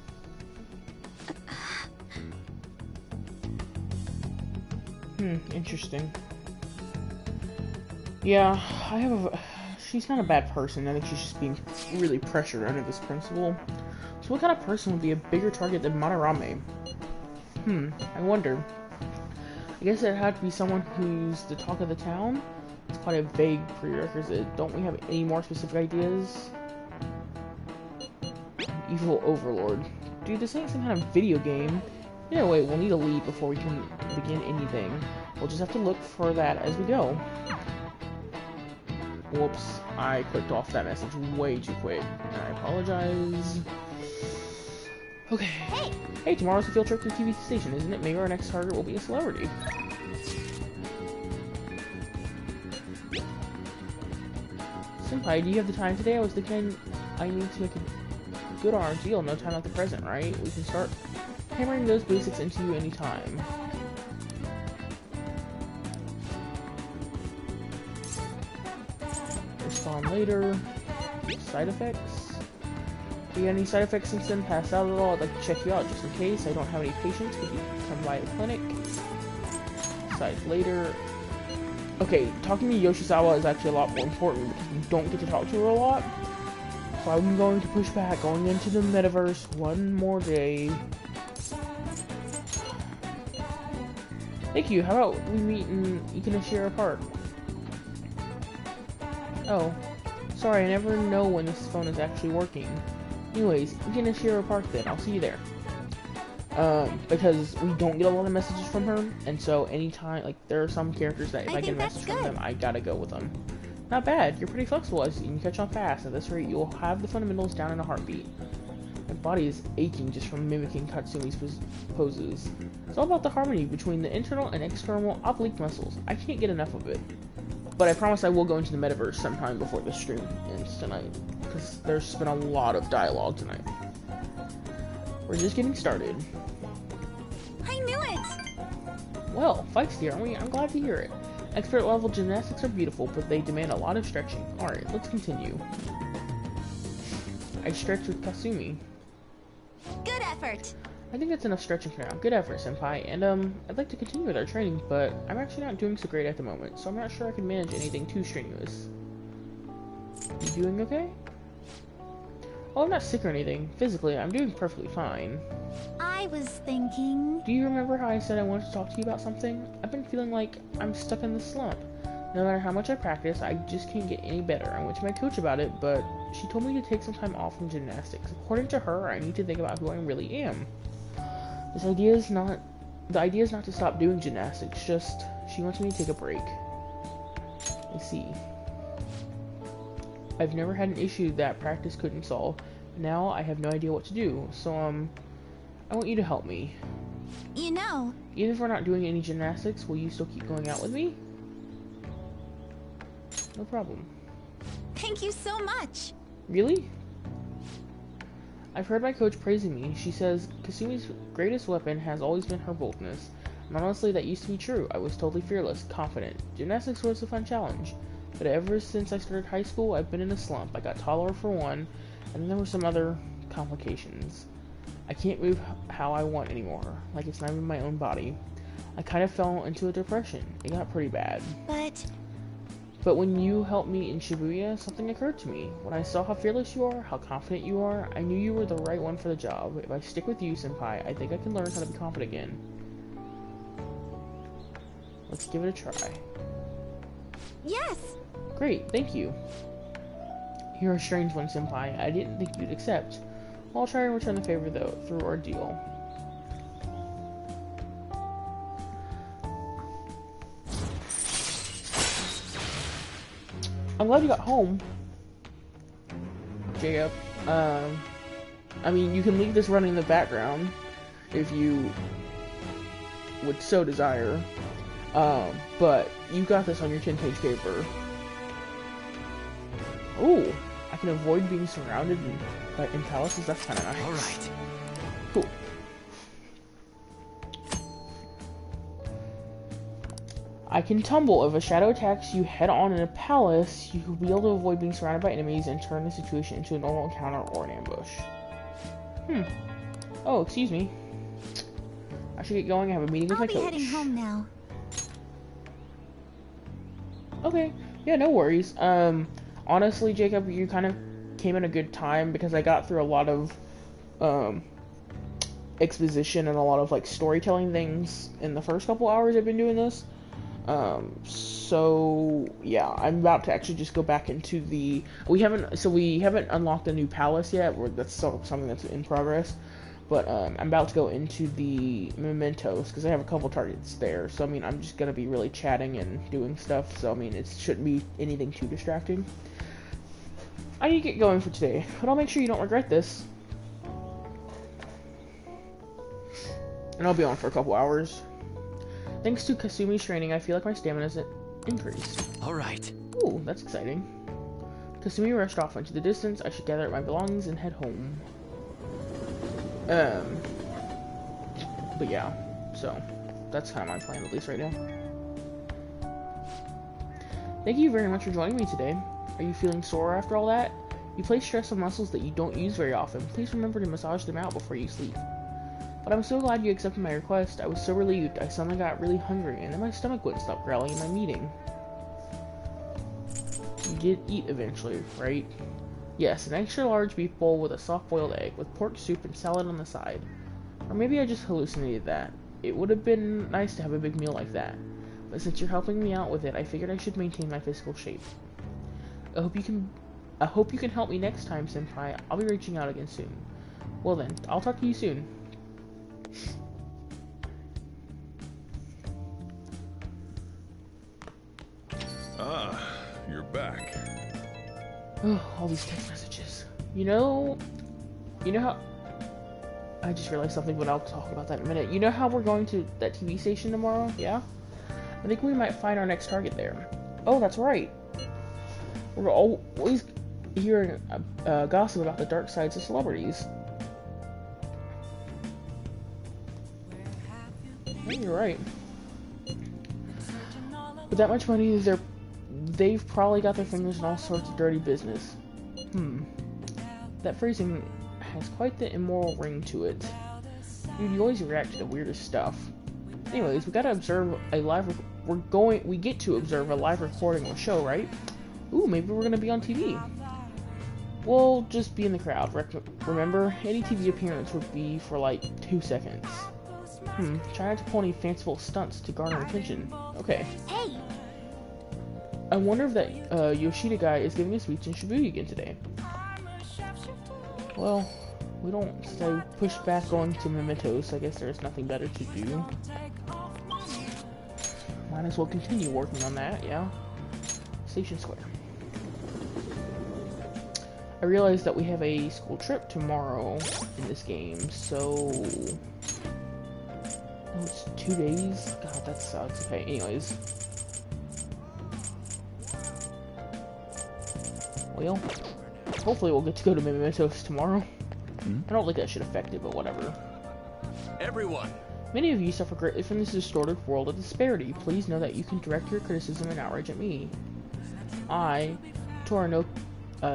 Interesting. Yeah, she's not a bad person. I think she's just being really pressured under this principal. So what kind of person would be a bigger target than Madarame? I wonder. I guess it had to be someone who's the talk of the town. It's quite a vague prerequisite. Don't we have any more specific ideas? Evil Overlord. Dude, this ain't some kind of video game. Either way, we'll need a lead before we can begin anything. We'll just have to look for that as we go. Whoops, I clicked off that message way too quick. And I apologize. Okay. Hey, tomorrow's a field trip to the TV station, isn't it? Maybe our next target will be a celebrity. Senpai, do you have the time today? I was thinking I need to make a good RNG deal. No time like the present, right? We can start hammering those basics into you anytime. Respond later. Side effects? Do you get any side effects since then? Passed out at all? I'd like to check you out just in case. I don't have any patients. Could you come by the clinic? Side later. Okay, talking to Yoshizawa is actually a lot more important because we don't get to talk to her a lot. So I'm going to push back, going into the metaverse one more day. Thank you. How about we meet in Ikenoshira Park? Oh, sorry, I never know when this phone is actually working. Anyways, you can Ashira Park then. I'll see you there. Because we don't get a lot of messages from her, and so anytime, like, there are some characters that if I get a message from them, I gotta go with them. Not bad. You're pretty flexible, as you can catch on fast. At this rate, you'll have the fundamentals down in a heartbeat. My body is aching just from mimicking Katsumi's poses. It's all about the harmony between the internal and external oblique muscles. I can't get enough of it. But I promise I will go into the metaverse sometime before the stream ends tonight, because there's been a lot of dialogue tonight. We're just getting started. I knew it! Well, feisty, aren't we? I'm glad to hear it. Expert level gymnastics are beautiful, but they demand a lot of stretching. Alright, let's continue. I stretch with Kasumi. Good effort! I think that's enough stretching for now. Good effort, senpai. And, I'd like to continue with our training, but I'm actually not doing so great at the moment, so I'm not sure I can manage anything too strenuous. You doing okay? Oh, I'm not sick or anything. Physically, I'm doing perfectly fine. I was thinking... Do you remember how I said I wanted to talk to you about something? I've been feeling like I'm stuck in this slump. No matter how much I practice, I just can't get any better. I went to my coach about it, but she told me to take some time off from gymnastics. According to her, I need to think about who I really am. The idea is not to stop doing gymnastics, just she wants me to take a break. I see. I've never had an issue that practice couldn't solve. Now I have no idea what to do, so I want you to help me. You know... Even if we're not doing any gymnastics, will you still keep going out with me? No problem. Thank you so much! Really? I've heard my coach praising me. She says Kasumi's greatest weapon has always been her boldness. And honestly, that used to be true. I was totally fearless, confident. Gymnastics was a fun challenge. But ever since I started high school, I've been in a slump. I got taller for one, and then there were some other complications. I can't move how I want anymore, like it's not even my own body. I kind of fell into a depression. It got pretty bad. But when you helped me in Shibuya, something occurred to me. When I saw how fearless you are, how confident you are, I knew you were the right one for the job. If I stick with you, senpai, I think I can learn how to be confident again. Let's give it a try. Yes! Great, thank you. You're a strange one, senpai. I didn't think you'd accept. I'll try and return the favor, though, through ordeal. I'm glad you got home, Jacob. I mean, you can leave this running in the background if you would so desire. But you got this on your 10-page paper. Ooh, I can avoid being surrounded in palaces. That's kind of nice. All right. Cool. I can tumble. If a shadow attacks you head-on in a palace, you will be able to avoid being surrounded by enemies and turn the situation into a normal encounter or an ambush. Oh, excuse me. I should get going. I have a meeting with my coach. I'll be heading home now. Okay. Yeah, no worries. Honestly, Jacob, you kind of came at a good time because I got through a lot of exposition and a lot of like storytelling things in the first couple hours I've been doing this. So yeah, I'm about to actually just go back into the. We haven't unlocked a new palace yet. That's still something that's in progress. But I'm about to go into the mementos because I have a couple targets there. So I mean, I'm just gonna be really chatting and doing stuff. So I mean, it shouldn't be anything too distracting. I need to get going for today, but I'll make sure you don't regret this. And I'll be on for a couple hours. Thanks to Kasumi's training, I feel like my stamina's increased. All right. Ooh, that's exciting. Kasumi rushed off into the distance. I should gather up my belongings and head home. But yeah, so that's kind of my plan, at least right now. Thank you very much for joining me today. Are you feeling sore after all that? You place stress on muscles that you don't use very often. Please remember to massage them out before you sleep. But I'm so glad you accepted my request. I was so relieved. I suddenly got really hungry, and then my stomach wouldn't stop growling in my meeting. You did eat eventually, right? Yes, an extra large beef bowl with a soft-boiled egg, with pork soup and salad on the side. Or maybe I just hallucinated that. It would have been nice to have a big meal like that. But since you're helping me out with it, I figured I should maintain my physical shape. I hope you can help me next time, Senpai. I'll be reaching out again soon. Well then, I'll talk to you soon. Ah, you're back. All these text messages. You know how... I just realized something, but I'll talk about that in a minute. You know how we're going to that TV station tomorrow? Yeah? I think we might find our next target there. Oh, that's right. We're always hearing gossip about the dark sides of celebrities. Yeah, you're right. With that much money, they've probably got their fingers in all sorts of dirty business. That phrasing has quite the immoral ring to it. Dude, you always react to the weirdest stuff. Anyways, we gotta observe a live... We get to observe a live recording of a show, right? Ooh, maybe we're gonna be on TV. We'll just be in the crowd. Remember, any TV appearance would be for like 2 seconds. Try not to pull any fanciful stunts to garner attention. Okay. Hey! I wonder if that Yoshida guy is giving a speech in Shibuya again today. Well, we don't say push back going to Mementos. I guess there's nothing better to do. Might as well continue working on that, yeah. Station Square. I realized that we have a school trip tomorrow in this game, so... Oh, it's 2 days? God, that sucks. Okay, anyways. Well, hopefully we'll get to go to Mementos tomorrow. I don't think that should affect it, but whatever. Everyone! Many of you suffer greatly from this distorted world of disparity. Please know that you can direct your criticism and outrage at me. I, Toranosuke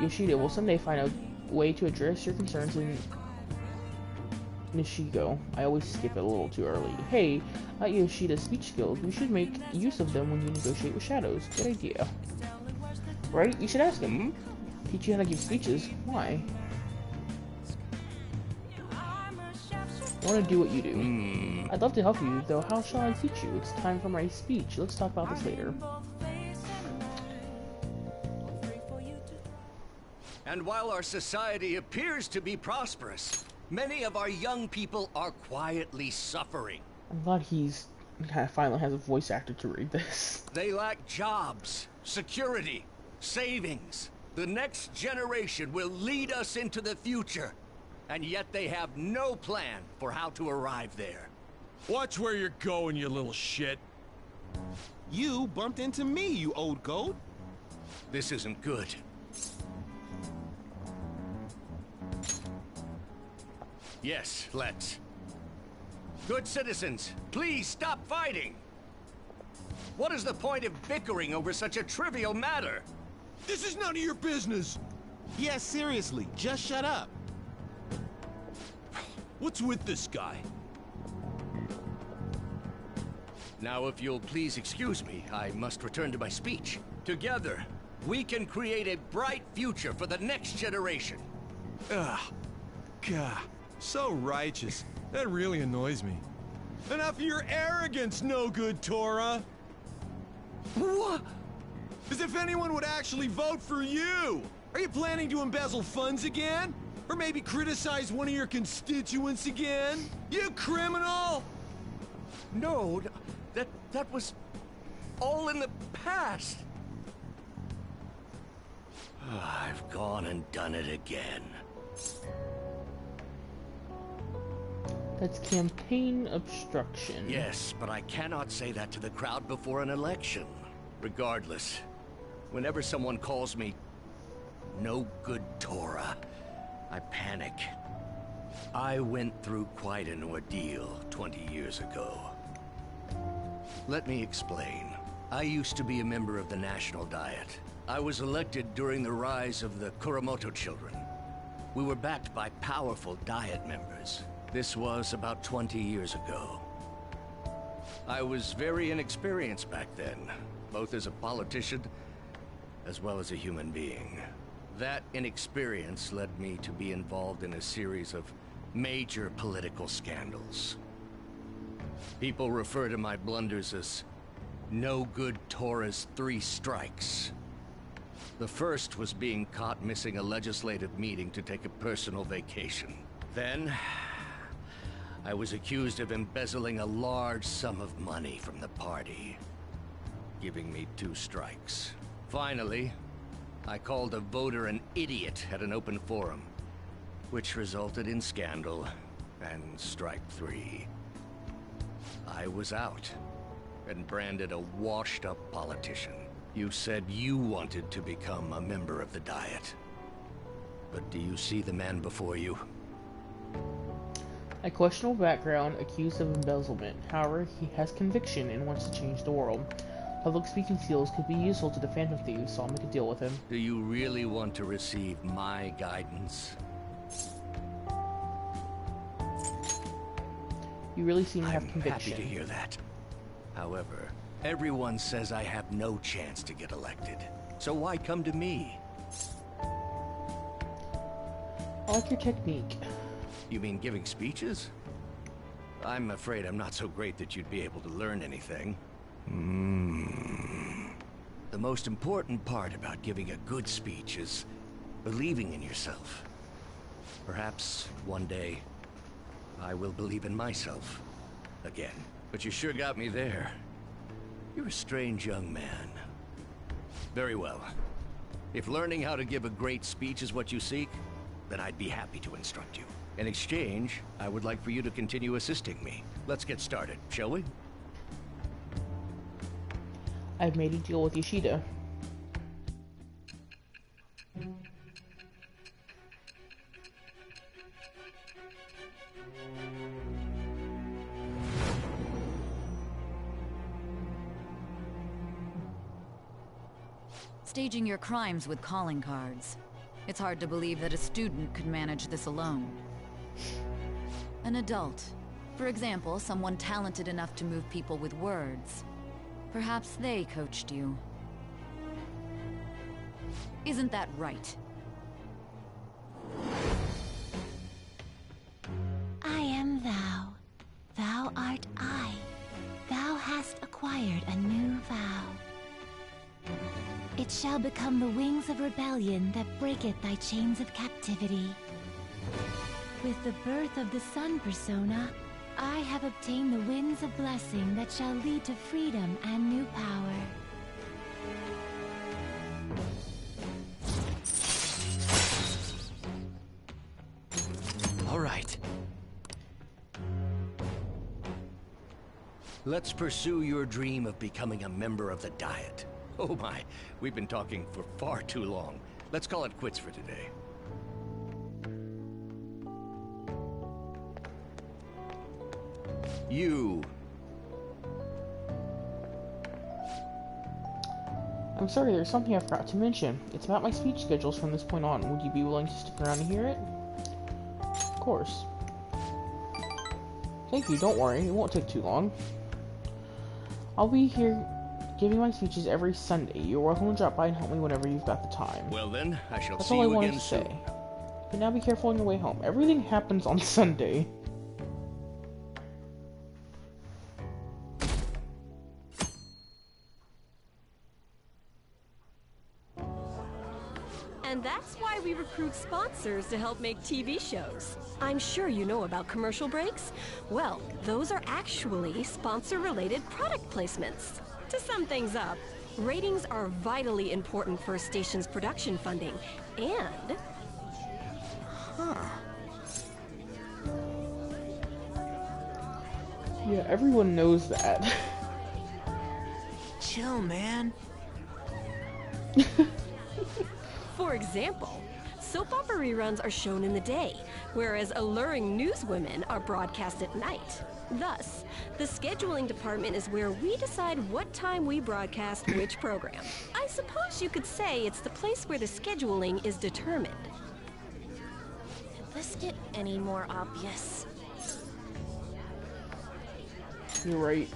Yoshida, will someday find a way to address your concerns in Nishigo. I always skip it a little too early. Hey, Yoshida's speech skills. We should make use of them when you negotiate with shadows. Good idea. Right? You should ask him. Teach you how to give speeches. Why? I want to do what you do. I'd love to help you, though how shall I teach you? It's time for my speech. Let's talk about this later. And while our society appears to be prosperous, many of our young people are quietly suffering. I'm glad he's finally has a voice actor to read this. They lack jobs, security, savings. The next generation will lead us into the future, and yet they have no plan for how to arrive there. Watch where you're going, you little shit. You bumped into me, you old goat. This isn't good. Yes, let's. Good citizens, please stop fighting! What is the point of bickering over such a trivial matter? This is none of your business! Yeah, seriously, just shut up. What's with this guy? Now, if you'll please excuse me, I must return to my speech. Together, we can create a bright future for the next generation. Ugh. God, so righteous. That really annoys me. Enough of your arrogance, no good Tora! What? As if anyone would actually vote for you! Are you planning to embezzle funds again? Or maybe criticize one of your constituents again? You criminal! No, that was all in the past. I've gone and done it again. That's campaign obstruction. Yes, but I cannot say that to the crowd before an election. Regardless, whenever someone calls me no good Tora, I panic. I went through quite an ordeal 20 years ago. Let me explain. I used to be a member of the National Diet. I was elected during the rise of the Kuramoto children. We were backed by powerful Diet members. This was about 20 years ago. I was very inexperienced back then, both as a politician as well as a human being. That inexperience led me to be involved in a series of major political scandals. People refer to my blunders as No good Tora's 3 strikes. The first was being caught missing a legislative meeting to take a personal vacation. Then, I was accused of embezzling a large sum of money from the party, giving me 2 strikes. Finally, I called a voter an idiot at an open forum, which resulted in scandal and strike 3. I was out and branded a washed-up politician. You said you wanted to become a member of the Diet. But do you see the man before you? A questionable background, accused of embezzlement. However, he has conviction and wants to change the world. Public speaking skills could be useful to the Phantom Thieves, so I'll make a deal with him. Do you really want to receive my guidance? You really seem to have conviction. I'm happy to hear that. However, everyone says I have no chance to get elected. So why come to me? I like your technique. You mean giving speeches? I'm afraid I'm not so great that you'd be able to learn anything. The most important part about giving a good speech is believing in yourself. Perhaps one day I will believe in myself again. But you sure got me there. You're a strange young man. Very well. If learning how to give a great speech is what you seek, then I'd be happy to instruct you. In exchange, I would like for you to continue assisting me. Let's get started, shall we? I've made a deal with Yoshida. Staging your crimes with calling cards. It's hard to believe that a student could manage this alone. An adult. For example, someone talented enough to move people with words. Perhaps they coached you. Isn't that right? I am thou. Thou art I. Thou hast acquired a new vow. It shall become the wings of rebellion that breaketh thy chains of captivity. With the birth of the sun persona, I have obtained the winds of blessing that shall lead to freedom and new power. All right. Let's pursue your dream of becoming a member of the Diet. Oh my, we've been talking for far too long. Let's call it quits for today. You. I'm sorry, there's something I forgot to mention. It's about my speech schedules from this point on. Would you be willing to stick around and hear it? Of course. Thank you, don't worry, it won't take too long. I'll be here giving my speeches every Sunday. You're welcome to drop by and help me whenever you've got the time. Well then, I shall That's see all I you wanted again to soon. say. But now be careful on your way home. Everything happens on Sunday. And that's why we recruit sponsors to help make TV shows. I'm sure you know about commercial breaks. Well, those are actually sponsor-related product placements. To sum things up, ratings are vitally important for a station's production funding, and... Yeah, everyone knows that. Chill, man. For example, soap opera reruns are shown in the day, whereas alluring newswomen are broadcast at night. Thus, the scheduling department is where we decide what time we broadcast which program. I suppose you could say it's the place where the scheduling is determined. Could this get any more obvious? You're right.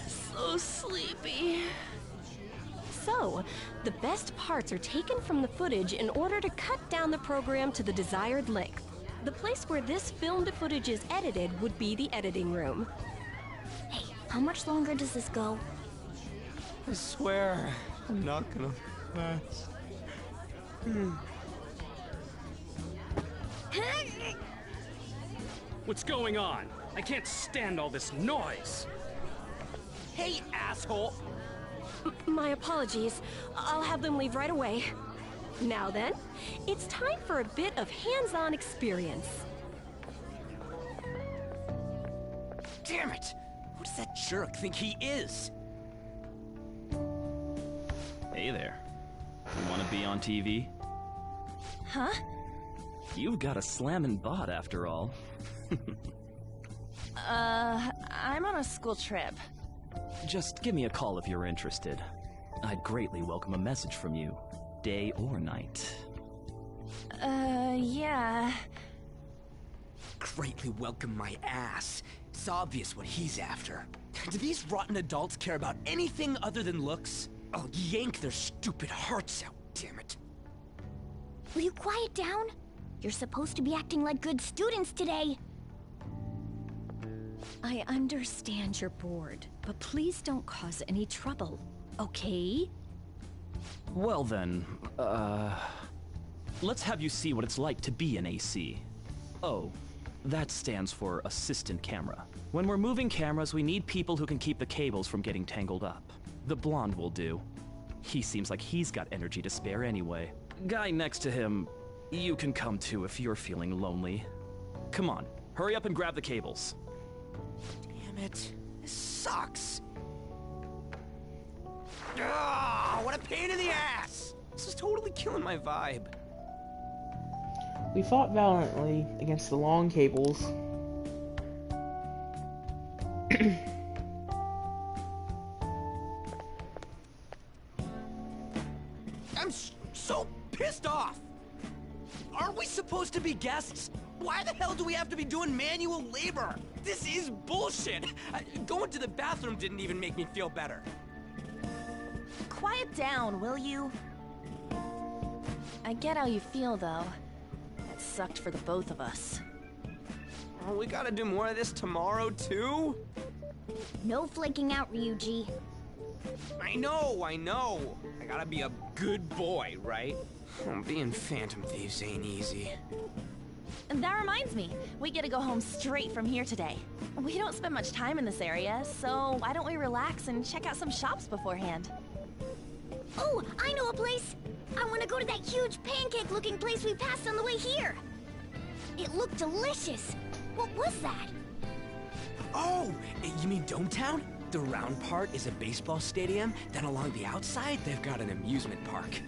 So sleepy. So, the best parts are taken from the footage in order to cut down the program to the desired length. The place where this filmed footage is edited would be the editing room. Hey, How much longer does this go? I swear, I'm not gonna pass. What's going on? I can't stand all this noise. Hey, asshole! My apologies. I'll have them leave right away. Now then, it's time for a bit of hands-on experience. Damn it! Who does that jerk think he is? Hey there. You wanna be on TV? Huh? You've got a slammin' bot after all. I'm on a school trip. Just give me a call if you're interested. I'd greatly welcome a message from you, day or night. Yeah. Greatly welcome my ass. It's obvious what he's after. Do these rotten adults care about anything other than looks? I'll yank their stupid hearts out, damn it. Will you quiet down? You're supposed to be acting like good students today. I understand you're bored, but please don't cause any trouble, okay? Well then, let's have you see what it's like to be an AC. Oh, that stands for assistant camera. When we're moving cameras, we need people who can keep the cables from getting tangled up. The blonde will do. He seems like he's got energy to spare anyway. Guy next to him, you can come too if you're feeling lonely. Come on, hurry up and grab the cables. Damn it. This sucks. Ugh, what a pain in the ass! This is totally killing my vibe. We fought valiantly against the long cables. I'm so pissed off! Aren't we supposed to be guests? Why the hell do we have to be doing manual labor? This is bullshit! Going to the bathroom didn't even make me feel better. Quiet down, will you? I get how you feel, though. It sucked for the both of us. Oh, we gotta do more of this tomorrow, too? No flaking out, Ryuji. I know. I gotta be a good boy, right? Being Phantom Thieves ain't easy. And that reminds me, we get to go home straight from here today. We don't spend much time in this area, so why don't we relax and check out some shops beforehand? Oh, I know a place! I want to go to that huge pancake-looking place we passed on the way here! It looked delicious! What was that? Oh, you mean Dometown? The round part is a baseball stadium, then along the outside, they've got an amusement park.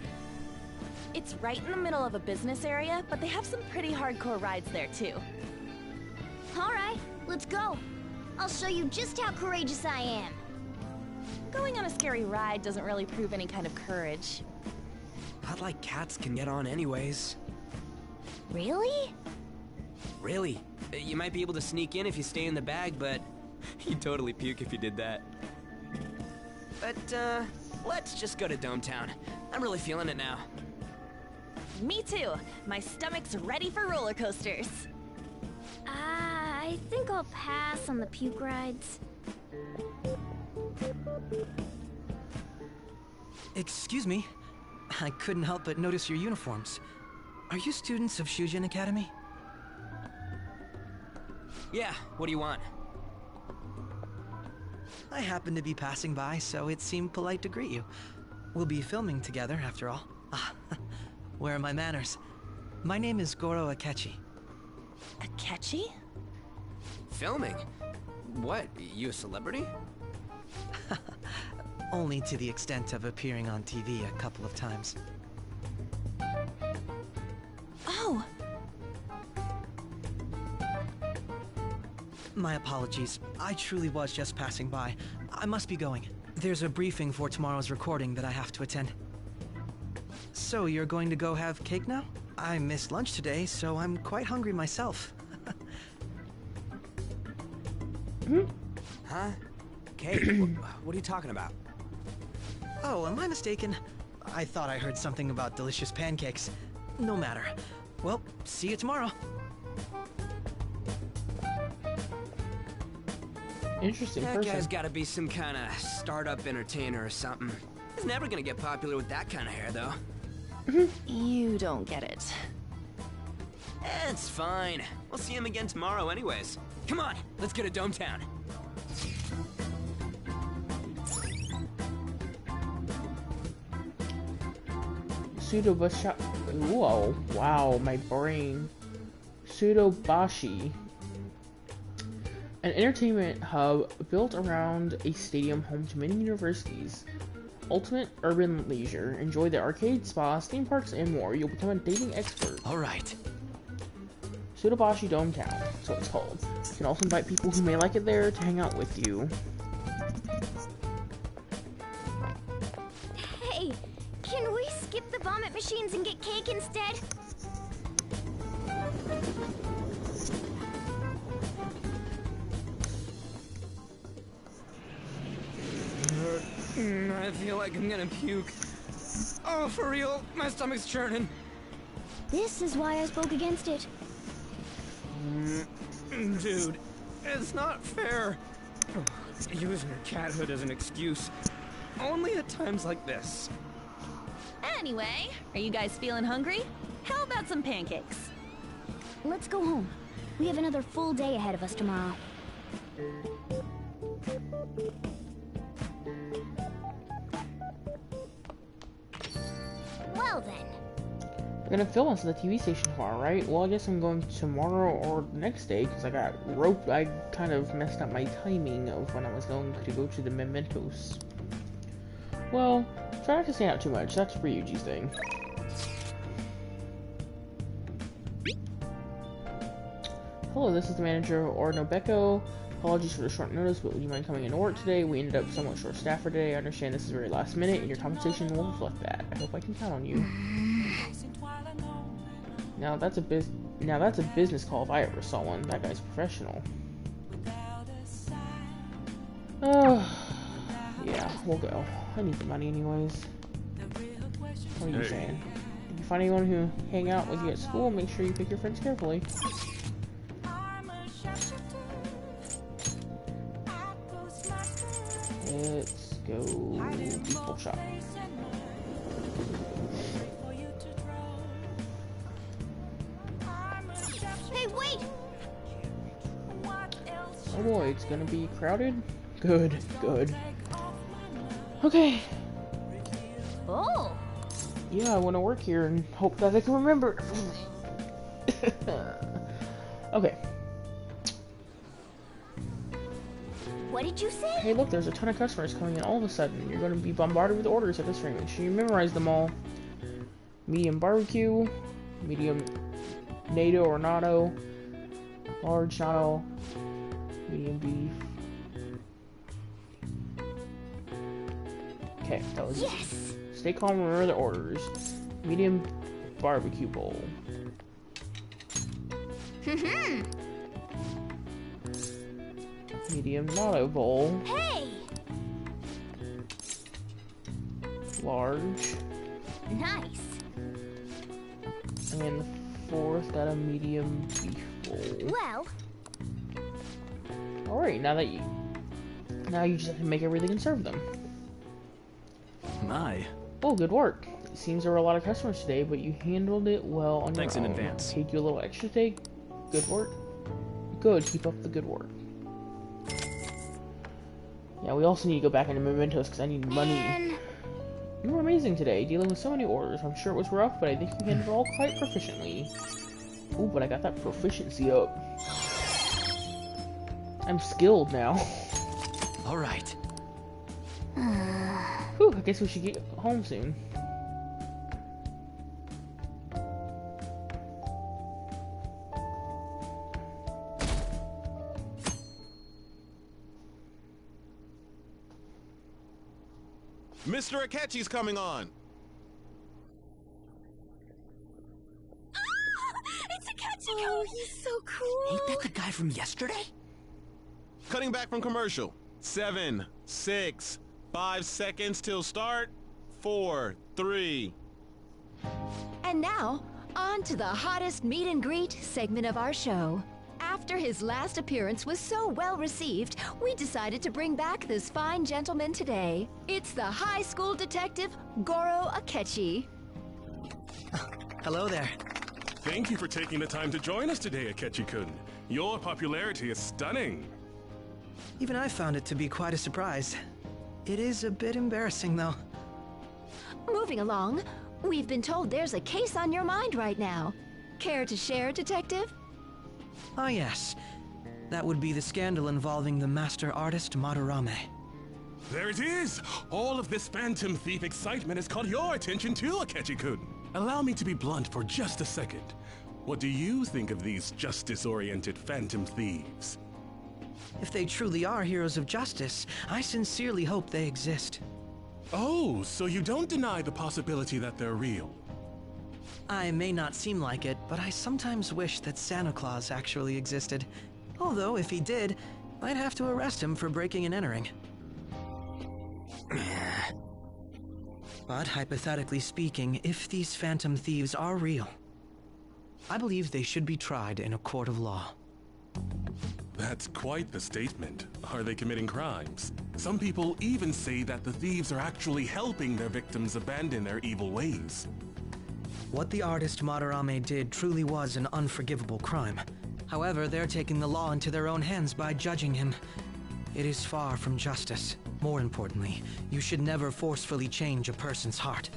It's right in the middle of a business area, but they have some pretty hardcore rides there, too. Alright, let's go. I'll show you just how courageous I am. Going on a scary ride doesn't really prove any kind of courage. Not like cats can get on anyways. Really? Really. You might be able to sneak in if you stay in the bag, but you'd totally puke if you did that. But, let's just go to Dometown. I'm really feeling it now. Me too. My stomach's ready for roller coasters. I think I'll pass on the puke rides. Excuse me. I couldn't help but notice your uniforms. Are you students of Shujin Academy? Yeah, what do you want? I happened to be passing by, so it seemed polite to greet you. We'll be filming together, after all. Where are my manners? My name is Goro Akechi. Akechi? Filming? What, you a celebrity? Only to the extent of appearing on TV a couple of times. Oh! My apologies. I truly was just passing by. I must be going. There's a briefing for tomorrow's recording that I have to attend. So, you're going to go have cake now? I missed lunch today, so I'm quite hungry myself. Huh? Cake? What are you talking about? Oh, am I mistaken? I thought I heard something about delicious pancakes. No matter. Well, see you tomorrow. Interesting That person. guy's gotta be some kind of startup entertainer or something. He's never gonna get popular with that kind of hair, though. You don't get it. It's fine. We'll see him again tomorrow anyways. Come on, let's get to Dome Town. Pseudobashi. Whoa, wow, my brain. Pseudobashi. An entertainment hub built around a stadium home to many universities. Ultimate urban leisure. Enjoy the arcade, spas, theme parks, and more. You'll become a dating expert. Alright. Pseudobashi Dome Town. That's what it's called. You can also invite people who may like it there to hang out with you. Hey, can we skip the vomit machines and get cake instead? I feel like I'm gonna puke. Oh, for real, my stomach's churning. This is why I spoke against it. Dude, it's not fair. Using her cathood as an excuse. Only at times like this. Anyway, are you guys feeling hungry? How about some pancakes? Let's go home. We have another full day ahead of us tomorrow. Well then. We're gonna film us at the TV station tomorrow, right? Well, I guess I'm going tomorrow or the next day because I got roped. I kind of messed up my timing of when I was going to go to the mementos. Well, try not to stand out too much. That's Ryuji's thing. Hello, this is the manager of Ornobeko. Apologies for the short notice, but would you mind coming into work today? We ended up somewhat short-staffed for today. I understand this is very last minute, and your compensation will reflect that. I hope I can count on you. Now that's a business call if I ever saw one. That guy's professional. Yeah, we'll go. I need the money anyways. What are you saying? If you find anyone who hang out with you at school, make sure you pick your friends carefully. Let's go people shop. Hey, wait! Oh boy, it's gonna be crowded? Good, good. Okay. Oh! Yeah, I want to work here and hope that I can remember. Okay. What did you say? Hey, look, there's a ton of customers coming in all of a sudden. You're going to be bombarded with orders at this rate. Make sure you memorize them all. Medium barbecue, medium natto or natto, large natto, medium beef. Okay, that was yes. Stay calm and remember the orders. Medium barbecue bowl. Medium natto bowl. Hey! Large. Nice. And the fourth got a medium beef bowl. Well. Alright, now you just have to make everything and serve them. My. Oh, good work. It seems there were a lot of customers today, but you handled it well on Thanks your own. in advance. Paid you a little extra today. Good work. Good, keep up the good work. Yeah, we also need to go back into mementos because I need money. You were amazing today, dealing with so many orders. I'm sure it was rough, but I think you handled it all quite proficiently. Ooh, but I got that proficiency up. I'm skilled now. Alright. Whew, I guess we should get home soon. Mr. Akechi's coming on. It's Akechi! Oh, he's so cool! Ain't that the guy from yesterday? Cutting back from commercial. 7, 6, 5 seconds till start. 4, 3. And now, on to the hottest meet and greet segment of our show. After his last appearance was so well received, we decided to bring back this fine gentleman today. It's the high school detective, Goro Akechi. Hello there. Thank you for taking the time to join us today, Akechi-kun. Your popularity is stunning. Even I found it to be quite a surprise. It is a bit embarrassing, though. Moving along, we've been told there's a case on your mind right now. Care to share, Detective? Ah, yes. That would be the scandal involving the master artist Madarame. There it is! All of this Phantom Thief excitement has caught your attention too, Akechi-kun. Allow me to be blunt for just a second. What do you think of these justice-oriented Phantom Thieves? If they truly are heroes of justice, I sincerely hope they exist. Oh, so you don't deny the possibility that they're real? I may not seem like it, but I sometimes wish that Santa Claus actually existed. Although, if he did, I'd have to arrest him for breaking and entering. But hypothetically speaking, if these Phantom Thieves are real, I believe they should be tried in a court of law. That's quite the statement. Are they committing crimes? Some people even say that the thieves are actually helping their victims abandon their evil ways. What the artist Madarame did truly was an unforgivable crime. However, they're taking the law into their own hands by judging him. It is far from justice. More importantly, you should never forcefully change a person's heart.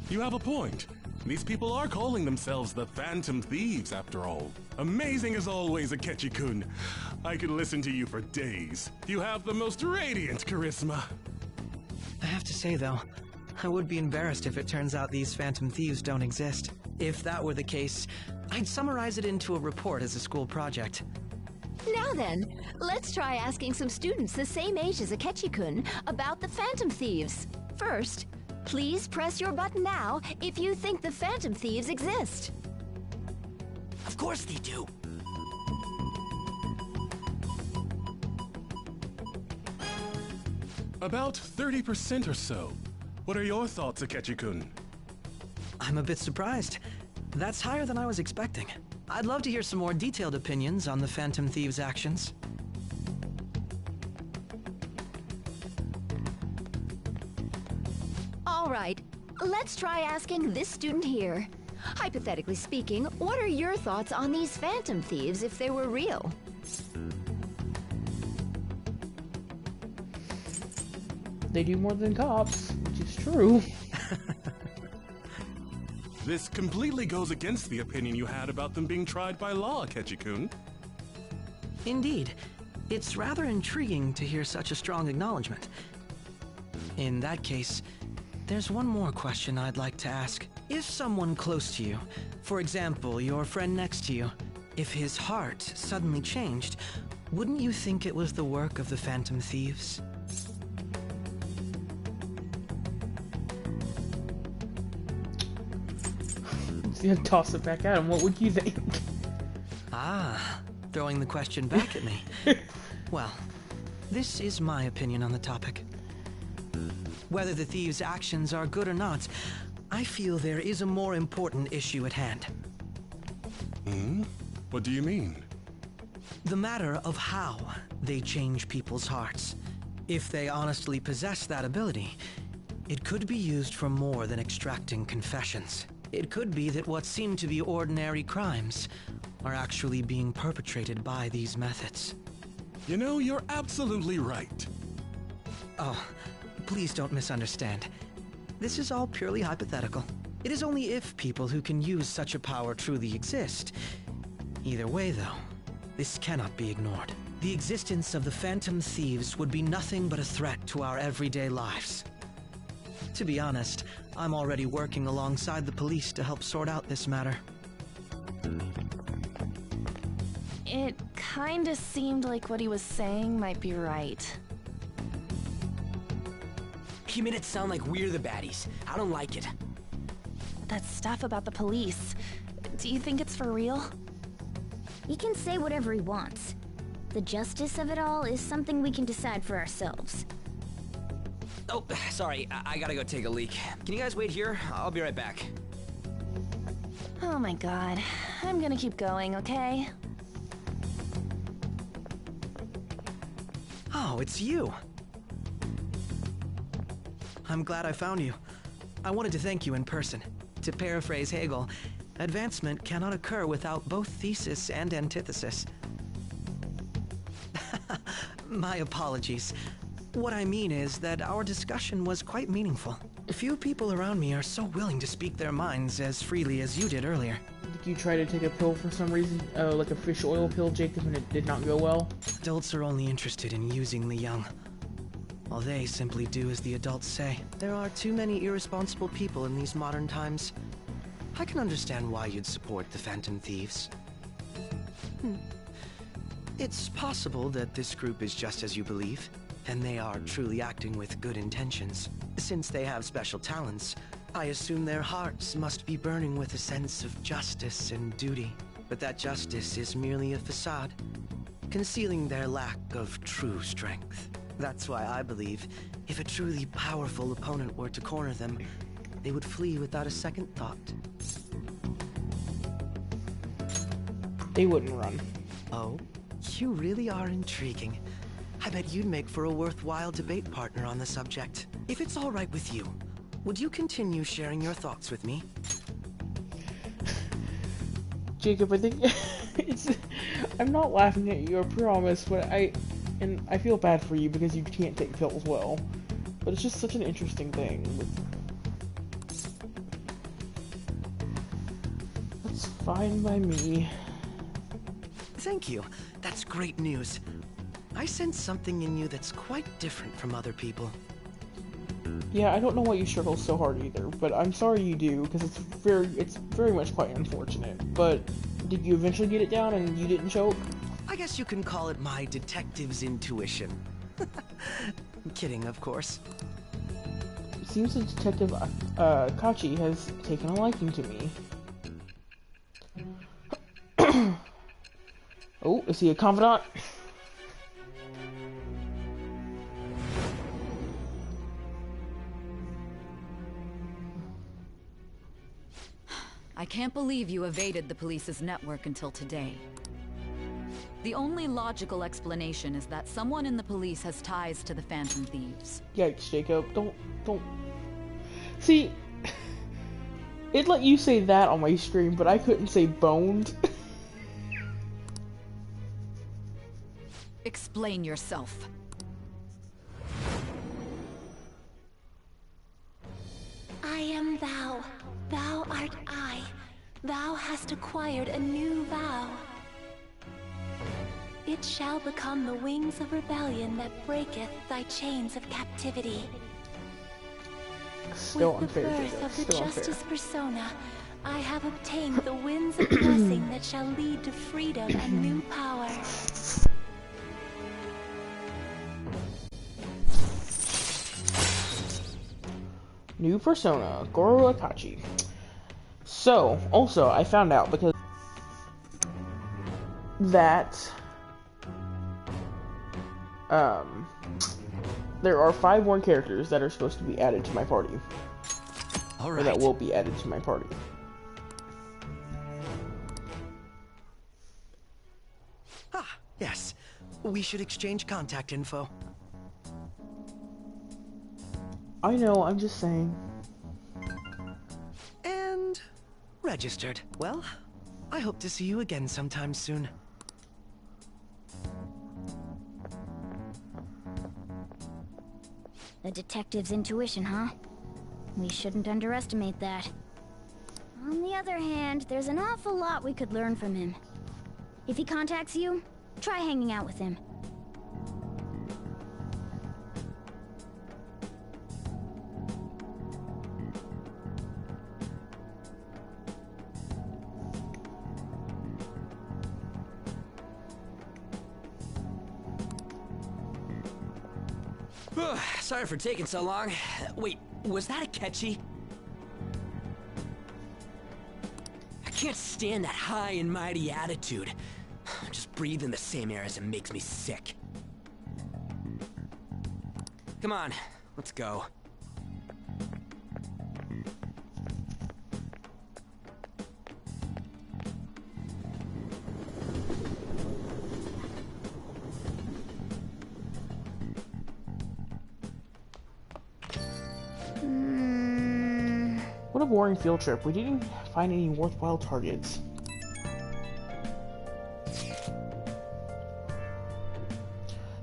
You have a point. These people are calling themselves the Phantom Thieves, after all. Amazing as always, Akechi-kun. I could listen to you for days. You have the most radiant charisma. I have to say, though, I would be embarrassed if it turns out these Phantom Thieves don't exist. If that were the case, I'd summarize it into a report as a school project. Now then, let's try asking some students the same age as Akechi-kun about the Phantom Thieves. First, please press your button now if you think the Phantom Thieves exist. Of course they do. About 30% or so. What are your thoughts, Akechi-kun? I'm a bit surprised. That's higher than I was expecting. I'd love to hear some more detailed opinions on the Phantom Thieves' actions. All right, let's try asking this student here. Hypothetically speaking, what are your thoughts on these Phantom Thieves if they were real? They do more than cops, which is true. This completely goes against the opinion you had about them being tried by law, Akechi-kun. Indeed. It's rather intriguing to hear such a strong acknowledgement. In that case, there's one more question I'd like to ask. If someone close to you, for example, your friend next to you, if his heart suddenly changed, wouldn't you think it was the work of the Phantom Thieves? Toss it back at him. What would you think? Ah, throwing the question back at me. Well, this is my opinion on the topic. Whether the thieves' actions are good or not, I feel there is a more important issue at hand. What do you mean? The matter of how they change people's hearts. If they honestly possess that ability, it could be used for more than extracting confessions. It could be that what seem to be ordinary crimes are actually being perpetrated by these methods. You know, you're absolutely right. Oh, please don't misunderstand. This is all purely hypothetical. It is only if people who can use such a power truly exist. Either way, though, this cannot be ignored. The existence of the Phantom Thieves would be nothing but a threat to our everyday lives. To be honest, I'm already working alongside the police to help sort out this matter. It kinda seemed like what he was saying might be right. He made it sound like we're the baddies. I don't like it. That stuff about the police. Do you think it's for real? He can say whatever he wants. The justice of it all is something we can decide for ourselves. Oh, sorry. I gotta go take a leak. Can you guys wait here? I'll be right back. Oh my god. I'm gonna keep going, okay? Oh, it's you. I'm glad I found you. I wanted to thank you in person. To paraphrase Hegel, advancement cannot occur without both thesis and antithesis. My apologies. What I mean is that our discussion was quite meaningful. Few people around me are so willing to speak their minds as freely as you did earlier. Did you try to take a pill for some reason? Like a fish oil pill, Jacob, and it did not go well? Adults are only interested in using the young. While they simply do as the adults say. There are too many irresponsible people in these modern times. I can understand why you'd support the Phantom Thieves. It's possible that this group is just as you believe, and they are truly acting with good intentions. Since they have special talents, I assume their hearts must be burning with a sense of justice and duty. But that justice is merely a facade, concealing their lack of true strength. That's why I believe if a truly powerful opponent were to corner them, they would flee without a second thought. They wouldn't run. Oh? You really are intriguing. I bet you'd make for a worthwhile debate partner on the subject. If it's all right with you, would you continue sharing your thoughts with me? Jacob, I think I'm not laughing at you, I promise, but I feel bad for you because you can't take pills well. But it's just such an interesting thing. That's fine by me. Thank you. That's great news. I sense something in you that's quite different from other people. Yeah, I don't know why you struggle so hard either, but I'm sorry you do, because it's very much quite unfortunate. But did you eventually get it down and you didn't choke? I guess you can call it my detective's intuition. I'm kidding, of course. It seems that Detective Akechi has taken a liking to me. Oh, is he a confidant? I can't believe you evaded the police's network until today. The only logical explanation is that someone in the police has ties to the Phantom Thieves. Yikes, Jacob. Don't... See, it let you say that on my stream, but I couldn't say boned. Explain yourself. I am thou. Thou art I. Thou hast acquired a new vow. It shall become the wings of rebellion that breaketh thy chains of captivity. Still With the unfair, birth Jacob. of the Still Justice unfair. Persona, I have obtained the winds of blessing that shall lead to freedom and new power. New persona, Goro Akechi. So, also, I found out because that there are 5 more characters that are supposed to be added to my party. All right. Or that will be added to my party. Ah, yes. We should exchange contact info. I know, I'm just saying. And registered. Well, I hope to see you again sometime soon. The detective's intuition, huh? We shouldn't underestimate that. On the other hand, there's an awful lot we could learn from him. If he contacts you, try hanging out with him. Sorry for taking so long. Wait, was that Akechi? I can't stand that high and mighty attitude. Just breathing the same air as him makes me sick. Come on, let's go. a boring field trip. We didn't find any worthwhile targets.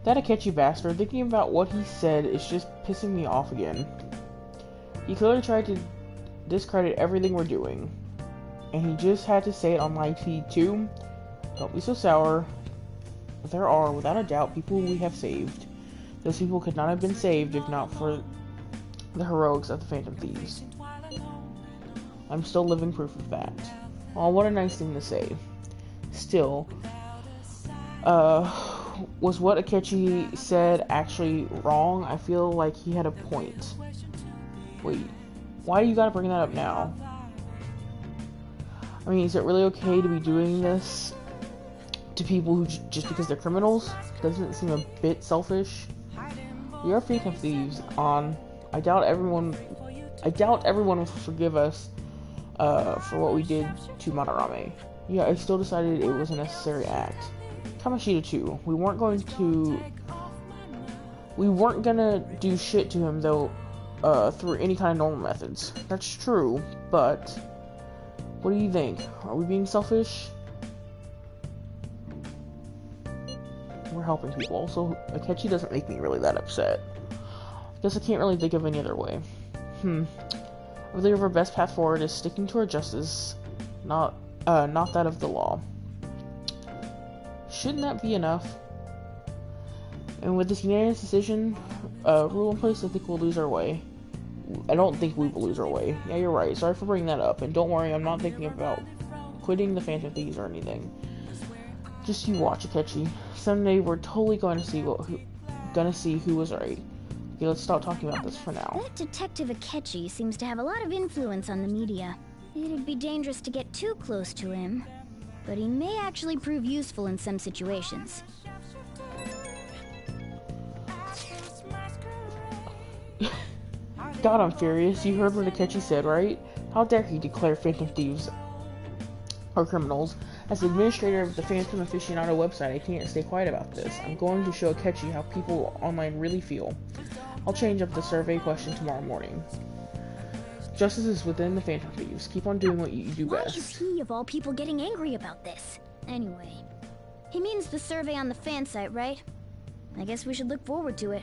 That Akechi bastard, thinking about what he said is just pissing me off again. He clearly tried to discredit everything we're doing. And he just had to say it on live feed too. Don't be so sour. There are, without a doubt, people we have saved. Those people could not have been saved if not for the heroics of the Phantom Thieves. I'm still living proof of that. Oh, what a nice thing to say. Still, was what Akechi said actually wrong? I feel like he had a point. Wait, why do you gotta bring that up now? I mean, is it really okay to be doing this to people who just because they're criminals? Doesn't it seem a bit selfish? We are Phantom Thieves, I doubt everyone will forgive us for what we did to Madarame. Yeah, I still decided it was a necessary act. Kamoshida too. We weren't gonna do shit to him though, through any kind of normal methods. That's true, but what do you think? Are we being selfish? We're helping people. Also, Akechi doesn't make me really that upset. Guess I can't really think of any other way. I believe our best path forward is sticking to our justice, not that of the law. Shouldn't that be enough? And with this unanimous decision, rule in place, I think we'll lose our way. I don't think we will lose our way. Yeah, you're right. Sorry for bringing that up. And don't worry, I'm not thinking about quitting the Phantom Thieves or anything. Just you watch, Akechi. Someday we're totally going to see who was right. Okay, let's stop talking about this for now. That Detective Akechi seems to have a lot of influence on the media. It'd be dangerous to get too close to him, but he may actually prove useful in some situations. God, I'm furious. You heard what Akechi said, right? How dare he declare Phantom Thieves are criminals? As the administrator of the Phantom Aficionado website, I can't stay quiet about this. I'm going to show Akechi how people online really feel. I'll change up the survey question tomorrow morning. Justice is within the Phantom Thieves. Keep on doing what you do best. Why is he, of all people, getting angry about this? Anyway, he means the survey on the fan site, right? I guess we should look forward to it.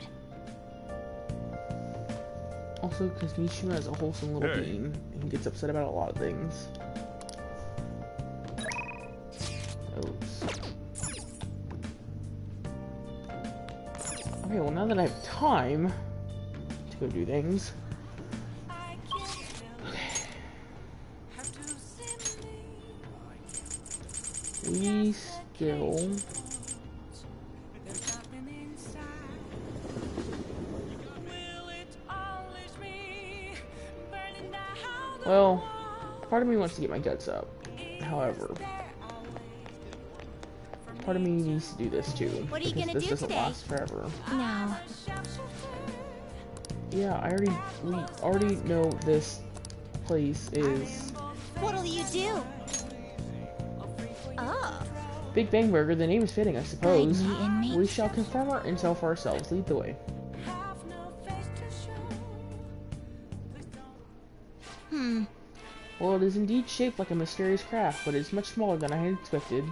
Also, because Mishima is a wholesome little being, and he gets upset about a lot of things. Oops. Okay, well now that I have time to go do things. We still... Well, part of me wants to get my guts up. However, part of me needs to do this too. What are you gonna this do doesn't today? last forever. No. Yeah, we already know this place is What'll you do? Oh. Big Bang Burger. The name is fitting, I suppose. Guide me, inmate. We shall confirm our intel for ourselves. Lead the way. Well, it is indeed shaped like a mysterious craft, but it is much smaller than I had expected.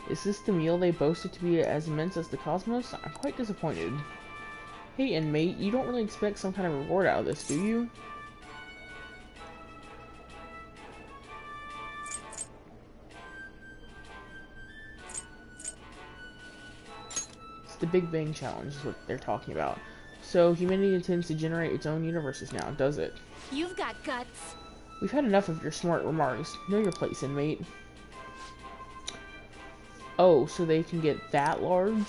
Is this the meal they boasted to be as immense as the cosmos? I'm quite disappointed. Hey, inmate, you don't really expect some kind of reward out of this, do you? It's the Big Bang Challenge is what they're talking about. So, humanity intends to generate its own universes now, does it? You've got guts. We've had enough of your smart remarks. Know your place, inmate. Oh, so they can get that large?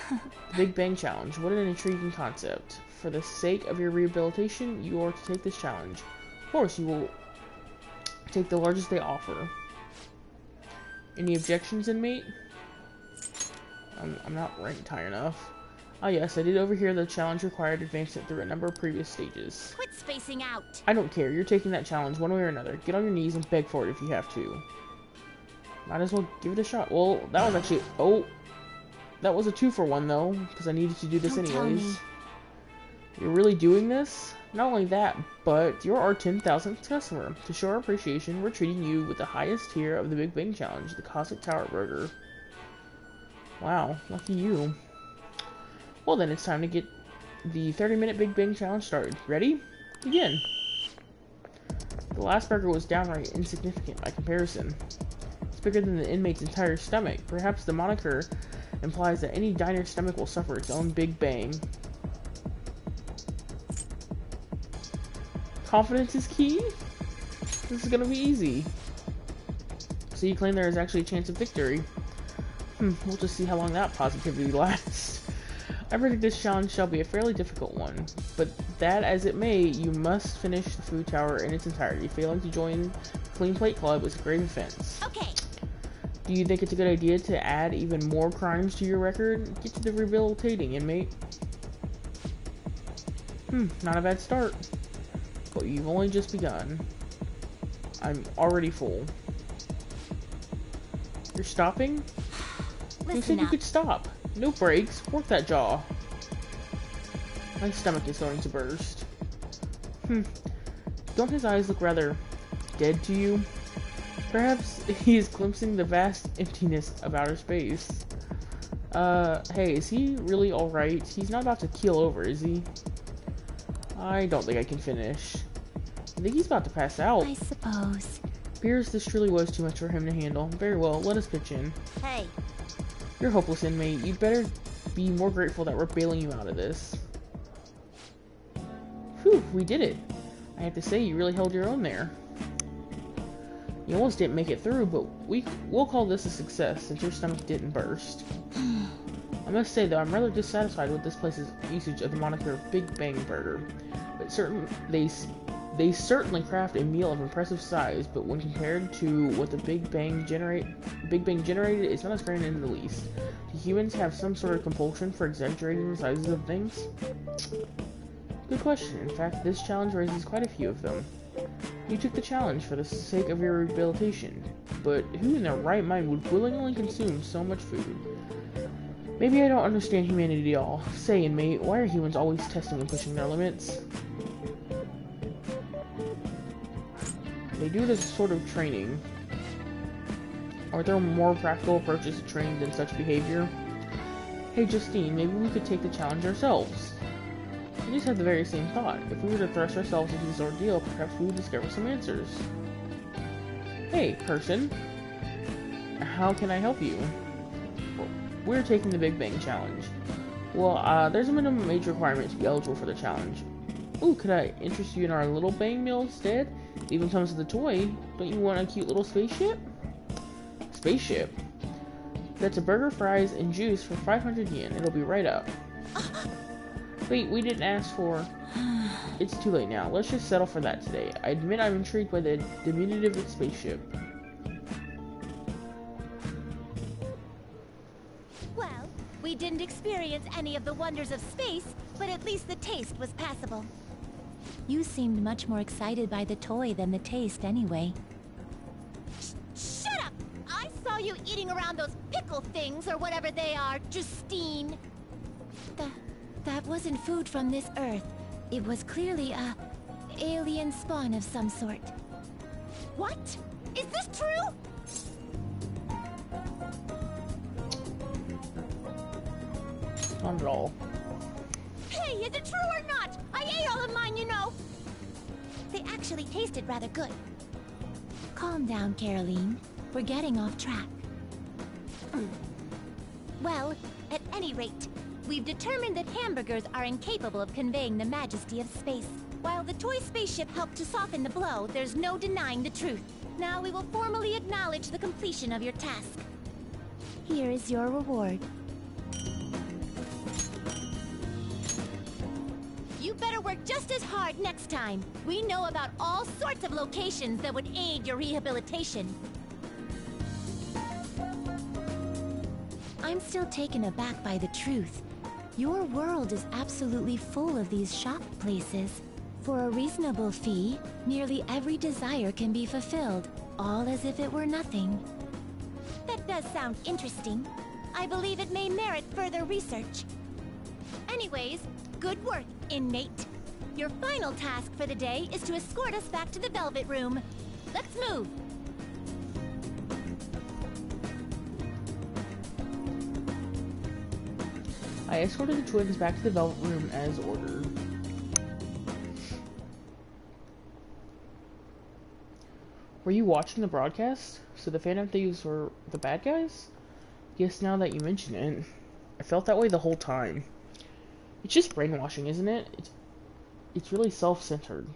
The Big Bang Challenge. What an intriguing concept. For the sake of your rehabilitation, you are to take this challenge. Of course, you will take the largest they offer. Any objections, inmate? I'm not ranked high enough. Ah yes, I did overhear the challenge required advancement through a number of previous stages. Quit spacing out. I don't care, you're taking that challenge one way or another. Get on your knees and beg for it if you have to. Might as well give it a shot. Well, that was actually... Oh! That was a 2-for-1 though, because I needed to do this anyways. You're really doing this? Not only that, but you're our 10,000th customer. To show our appreciation, we're treating you with the highest tier of the Big Bang Challenge, the Cosmic Tower Burger. Wow, lucky you. Well then, it's time to get the 30-minute Big Bang Challenge started. Ready? Begin. The last burger was downright insignificant by comparison. It's bigger than the inmate's entire stomach. Perhaps the moniker implies that any diner's stomach will suffer its own Big Bang. Confidence is key? This is gonna be easy. So you claim there is actually a chance of victory. We'll just see how long that positivity lasts. I predict this challenge shall be a fairly difficult one, but that as it may, you must finish the food tower in its entirety. Failing to join the Clean Plate Club is a grave offense. Okay. Do you think it's a good idea to add even more crimes to your record? Get to the rehabilitating, inmate. Not a bad start. But you've only just begun. I'm already full. You're stopping? Who said you could stop? No brakes. Work that jaw. My stomach is going to burst. Don't his eyes look rather dead to you? Perhaps he is glimpsing the vast emptiness of outer space. Hey, is he really alright? He's not about to keel over, is he? I don't think I can finish. I think he's about to pass out. I suppose. Appears this truly was too much for him to handle. Very well, let us pitch in. Hey. You're hopeless, inmate. You'd better be more grateful that we're bailing you out of this. Whew, we did it. I have to say, you really held your own there. You almost didn't make it through, but we'll call this a success since your stomach didn't burst. I must say, though, I'm rather dissatisfied with this place's usage of the moniker Big Bang Burger. But they certainly craft a meal of impressive size, but when compared to what the Big Bang generated, it's not as grand in the least. Do humans have some sort of compulsion for exaggerating the sizes of things? Good question. In fact, this challenge raises quite a few of them. You took the challenge for the sake of your rehabilitation, but who in their right mind would willingly consume so much food? Maybe I don't understand humanity at all. Say, inmate, why are humans always testing and pushing their limits? They do this sort of training. Are there more practical approaches to training than such behavior? Hey Justine, maybe we could take the challenge ourselves. We just had the very same thought. If we were to thrust ourselves into this ordeal, perhaps we would discover some answers. Hey, person. How can I help you? We're taking the Big Bang Challenge. Well, there's a minimum age requirement to be eligible for the challenge. Ooh, could I interest you in our little bang meal instead? It even comes with a toy. Don't you want a cute little spaceship? Spaceship? That's a burger, fries, and juice for 500 yen. It'll be right up. Wait, we didn't ask for... It's too late now. Let's just settle for that today. I admit I'm intrigued by the diminutive spaceship. Well, we didn't experience any of the wonders of space, but at least the taste was passable. You seemed much more excited by the toy than the taste anyway. Shut up! I saw you eating around those pickle things or whatever they are, Justine. That wasn't food from this Earth. It was clearly a alien spawn of some sort. What? Is this true? Not at all. Hey, is it true or not? I ate all of mine, you know. They actually tasted rather good. Calm down, Caroline. We're getting off track. Well, at any rate, we've determined that hamburgers are incapable of conveying the majesty of space. While the toy spaceship helped to soften the blow, there's no denying the truth. Now we will formally acknowledge the completion of your task. Here is your reward. You better work just as hard next time. We know about all sorts of locations that would aid your rehabilitation. I'm still taken aback by the truth. Your world is absolutely full of these shop places. For a reasonable fee, nearly every desire can be fulfilled, all as if it were nothing. That does sound interesting. I believe it may merit further research. Anyways, good work, inmate. Your final task for the day is to escort us back to the Velvet Room. Let's move. I escorted the twins back to the Velvet Room as ordered. Were you watching the broadcast? So the Phantom Thieves were the bad guys? Guess now that you mention it, I felt that way the whole time. It's just brainwashing, isn't it? It's really self-centered.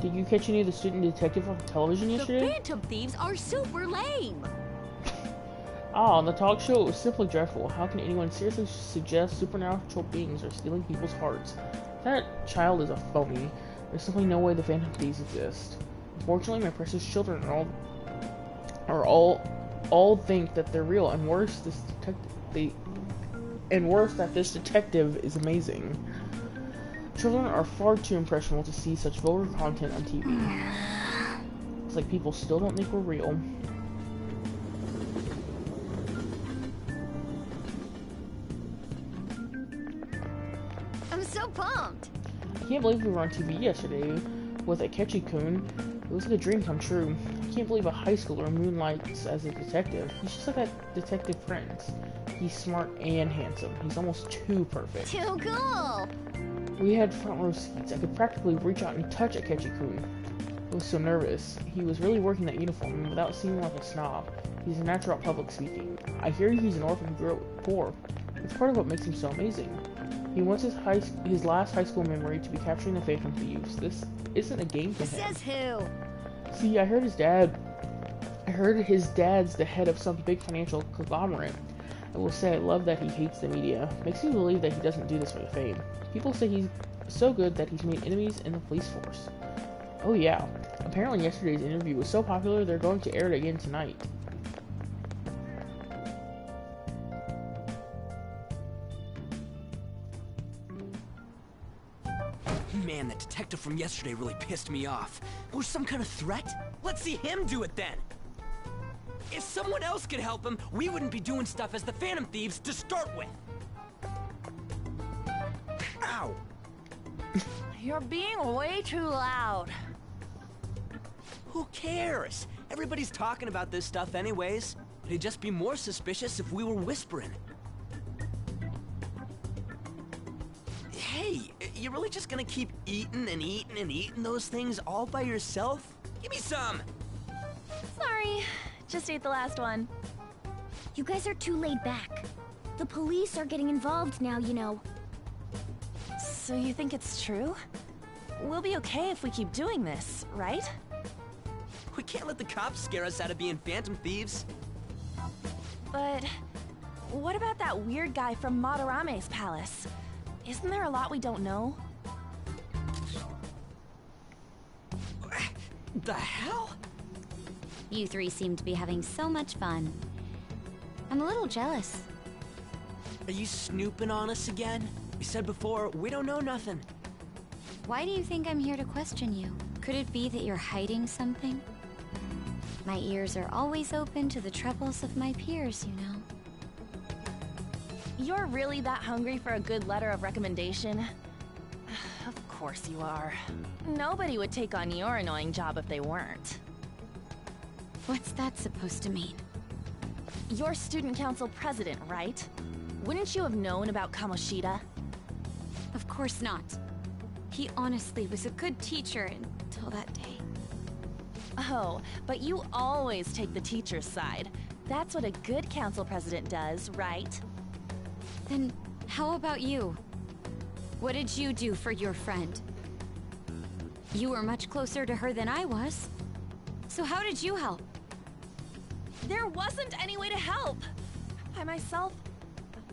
Did you catch any of the student detective on television yesterday? The Phantom Thieves are super lame! Ah, on the talk show, it was simply dreadful. How can anyone seriously suggest supernatural beings are stealing people's hearts? That child is a phony. There's simply no way the Phantom Thieves exist. Unfortunately, my precious children are all think that they're real, and worse, that this detective is amazing. Children are far too impressionable to see such vulgar content on TV. It's like people still don't think we're real. I'm so pumped. I can't believe we were on TV yesterday with Akechi-kun. It was like a dream come true. I can't believe a high schooler moonlights as a detective. He's just like that detective Prince. He's smart and handsome. He's almost too perfect. Too cool. We had front row seats. I could practically reach out and touch Akechi-kun. I was so nervous. He was really working that uniform, and without seeming like a snob. He's a natural at public speaking. I hear he's an orphan who grew up poor. It's part of what makes him so amazing. He wants his last high school memory to be capturing the Phantom Thieves. This isn't a game to him. Says who? See, I heard his dad's the head of some big financial conglomerate. I will say I love that he hates the media. Makes me believe that he doesn't do this for the fame. People say he's so good that he's made enemies in the police force. Oh yeah. Apparently yesterday's interview was so popular they're going to air it again tonight. Man, that detective from yesterday really pissed me off. Was some kind of threat? Let's see him do it then! If someone else could help him, we wouldn't be doing stuff as the Phantom Thieves to start with! Ow! You're being way too loud. Who cares? Everybody's talking about this stuff anyways. It'd just be more suspicious if we were whispering. Hey, you really just gonna keep eating and eating and eating those things all by yourself? Give me some! Sorry, just ate the last one. You guys are too laid back. The police are getting involved now, you know. So you think it's true? We'll be okay if we keep doing this, right? We can't let the cops scare us out of being Phantom Thieves. But what about that weird guy from Madarame's palace? Isn't there a lot we don't know? The hell? You three seem to be having so much fun. I'm a little jealous. Are you snooping on us again? We said before, we don't know nothing. Why do you think I'm here to question you? Could it be that you're hiding something? My ears are always open to the troubles of my peers, you know. You're really that hungry for a good letter of recommendation? Of course you are. Nobody would take on your annoying job if they weren't. What's that supposed to mean? You're student council president, right? Wouldn't you have known about Kamoshida? Of course not. He honestly was a good teacher until that day. Oh, but you always take the teacher's side. That's what a good council president does, right? Then how about you? What did you do for your friend? You were much closer to her than I was. So how did you help? There wasn't any way to help. By myself,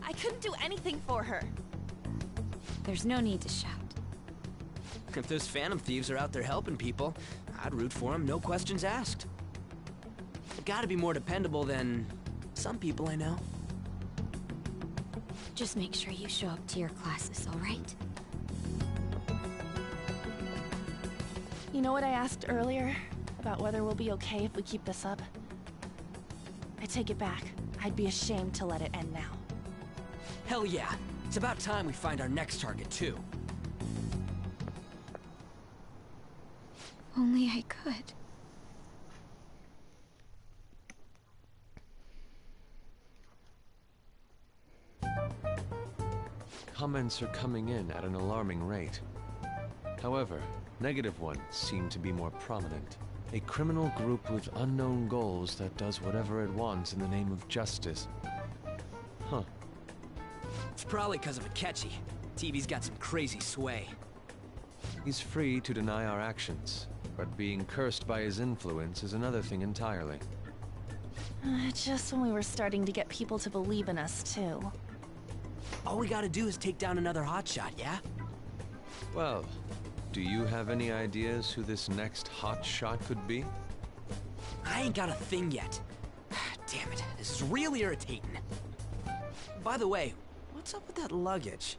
I couldn't do anything for her. There's no need to shout. If those Phantom Thieves are out there helping people, I'd root for them, no questions asked. They've gotta be more dependable than some people I know. Just make sure you show up to your classes, all right? You know what I asked earlier? About whether we'll be okay if we keep this up? take it back. I'd be ashamed to let it end now. Hell yeah. It's about time we find our next target, too. Only I could. Comments are coming in at an alarming rate. However, negative ones seem to be more prominent. A criminal group with unknown goals that does whatever it wants in the name of justice. Huh. It's probably because of Akechi. TV's got some crazy sway. He's free to deny our actions, but being cursed by his influence is another thing entirely. Just when we were starting to get people to believe in us, too. All we gotta do is take down another hotshot, yeah? Well, do you have any ideas who this next hot shot could be? I ain't got a thing yet. Damn it, this is real irritating. By the way, what's up with that luggage?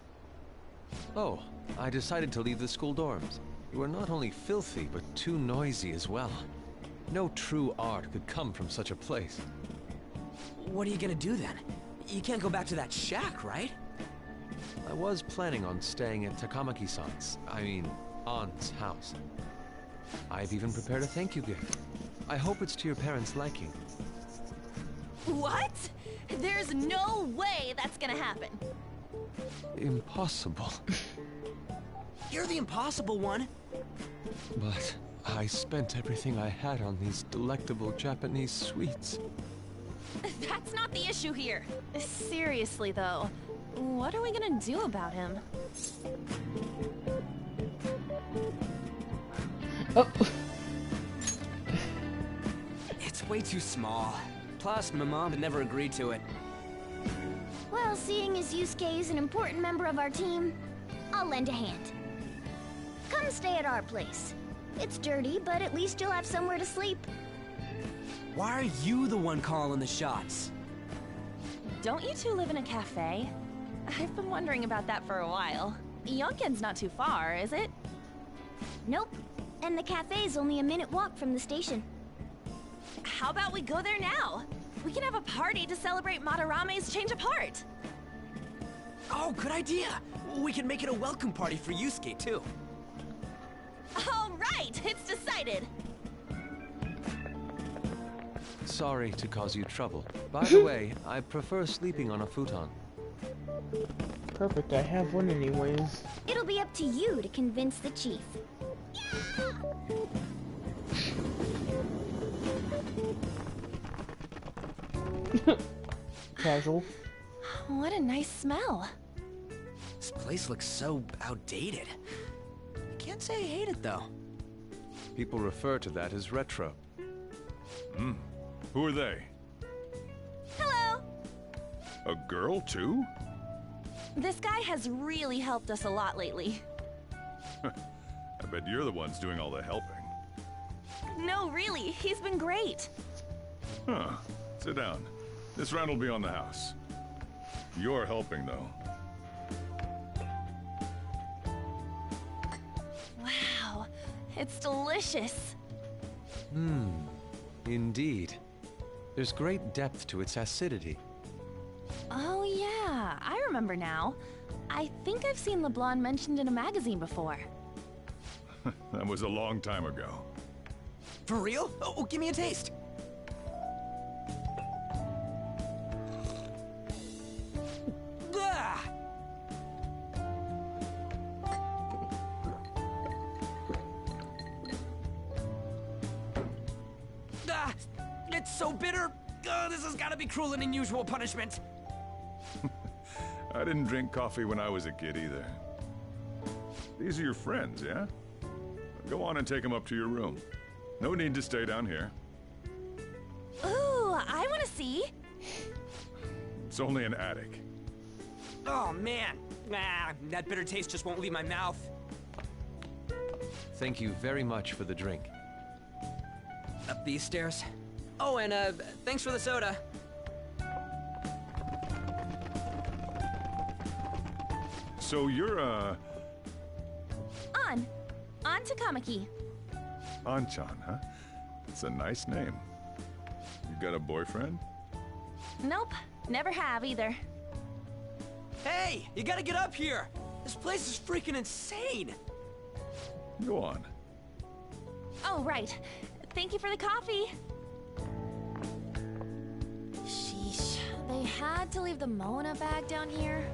Oh, I decided to leave the school dorms. You are not only filthy, but too noisy as well. No true art could come from such a place. What are you gonna do then? You can't go back to that shack, right? I was planning on staying at Takamaki-san's, aunt's house. I've even prepared a thank you gift. I hope it's to your parents' liking. What? There's no way that's gonna happen. Impossible. You're the impossible one. But I spent everything I had on these delectable Japanese sweets. That's not the issue here. Seriously, though, what are we gonna do about him? Oh. It's way too small. Plus, my mom had never agreed to it. Well, seeing as Yusuke is an important member of our team, I'll lend a hand. Come stay at our place. It's dirty, but at least you'll have somewhere to sleep. Why are you the one calling the shots? Don't you two live in a cafe? I've been wondering about that for a while. Yonken's not too far, is it? Nope. And the cafe's only a minute walk from the station. How about we go there now? We can have a party to celebrate Madarame's change of heart. Oh, good idea. We can make it a welcome party for Yusuke, too. All right, it's decided. Sorry to cause you trouble. By the way, I prefer sleeping on a futon. Perfect, I have one anyways. It'll be up to you to convince the chief. Casual. What a nice smell. This place looks so outdated. I can't say I hate it, though. People refer to that as retro. Who are they? Hello! A girl, too? This guy has really helped us a lot lately. I bet you're the ones doing all the helping. No, really, he's been great. Huh. Sit down. This round will be on the house. You're helping, though. Wow, it's delicious. Indeed. There's great depth to its acidity. Oh yeah, I remember now. I think I've seen LeBlanc mentioned in a magazine before. That was a long time ago. For real? Oh, give me a taste. Ah! Ah, it's so bitter. This has got to be cruel and unusual punishment. I didn't drink coffee when I was a kid either. These are your friends, yeah? Go on and take them up to your room. No need to stay down here. Ooh, I want to see. It's only an attic. Oh, man. That bitter taste just won't leave my mouth. Thank you very much for the drink. Up these stairs. Oh, and thanks for the soda. So you're, On Takamaki. Anchan, huh? It's a nice name. You got a boyfriend? Nope, never have either. Hey, you gotta get up here! This place is freaking insane! Go on. Oh, right. Thank you for the coffee. Sheesh. They had to leave the Moana bag down here.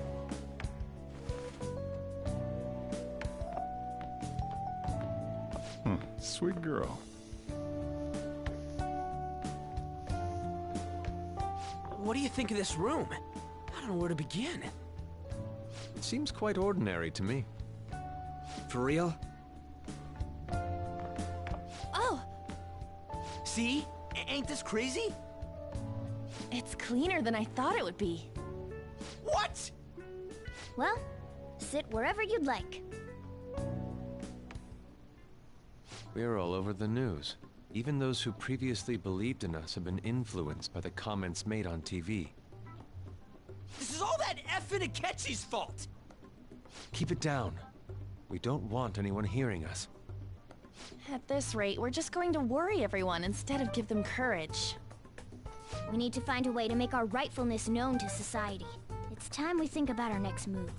Sweet girl. What do you think of this room? I don't know where to begin. It seems quite ordinary to me. For real? Oh! See? Ain't this crazy? It's cleaner than I thought it would be. What? Well, sit wherever you'd like. We're all over the news. Even those who previously believed in us have been influenced by the comments made on TV. This is all that effing Akechi's fault! Keep it down. We don't want anyone hearing us. At this rate, we're just going to worry everyone instead of give them courage. We need to find a way to make our rightfulness known to society. It's time we think about our next move.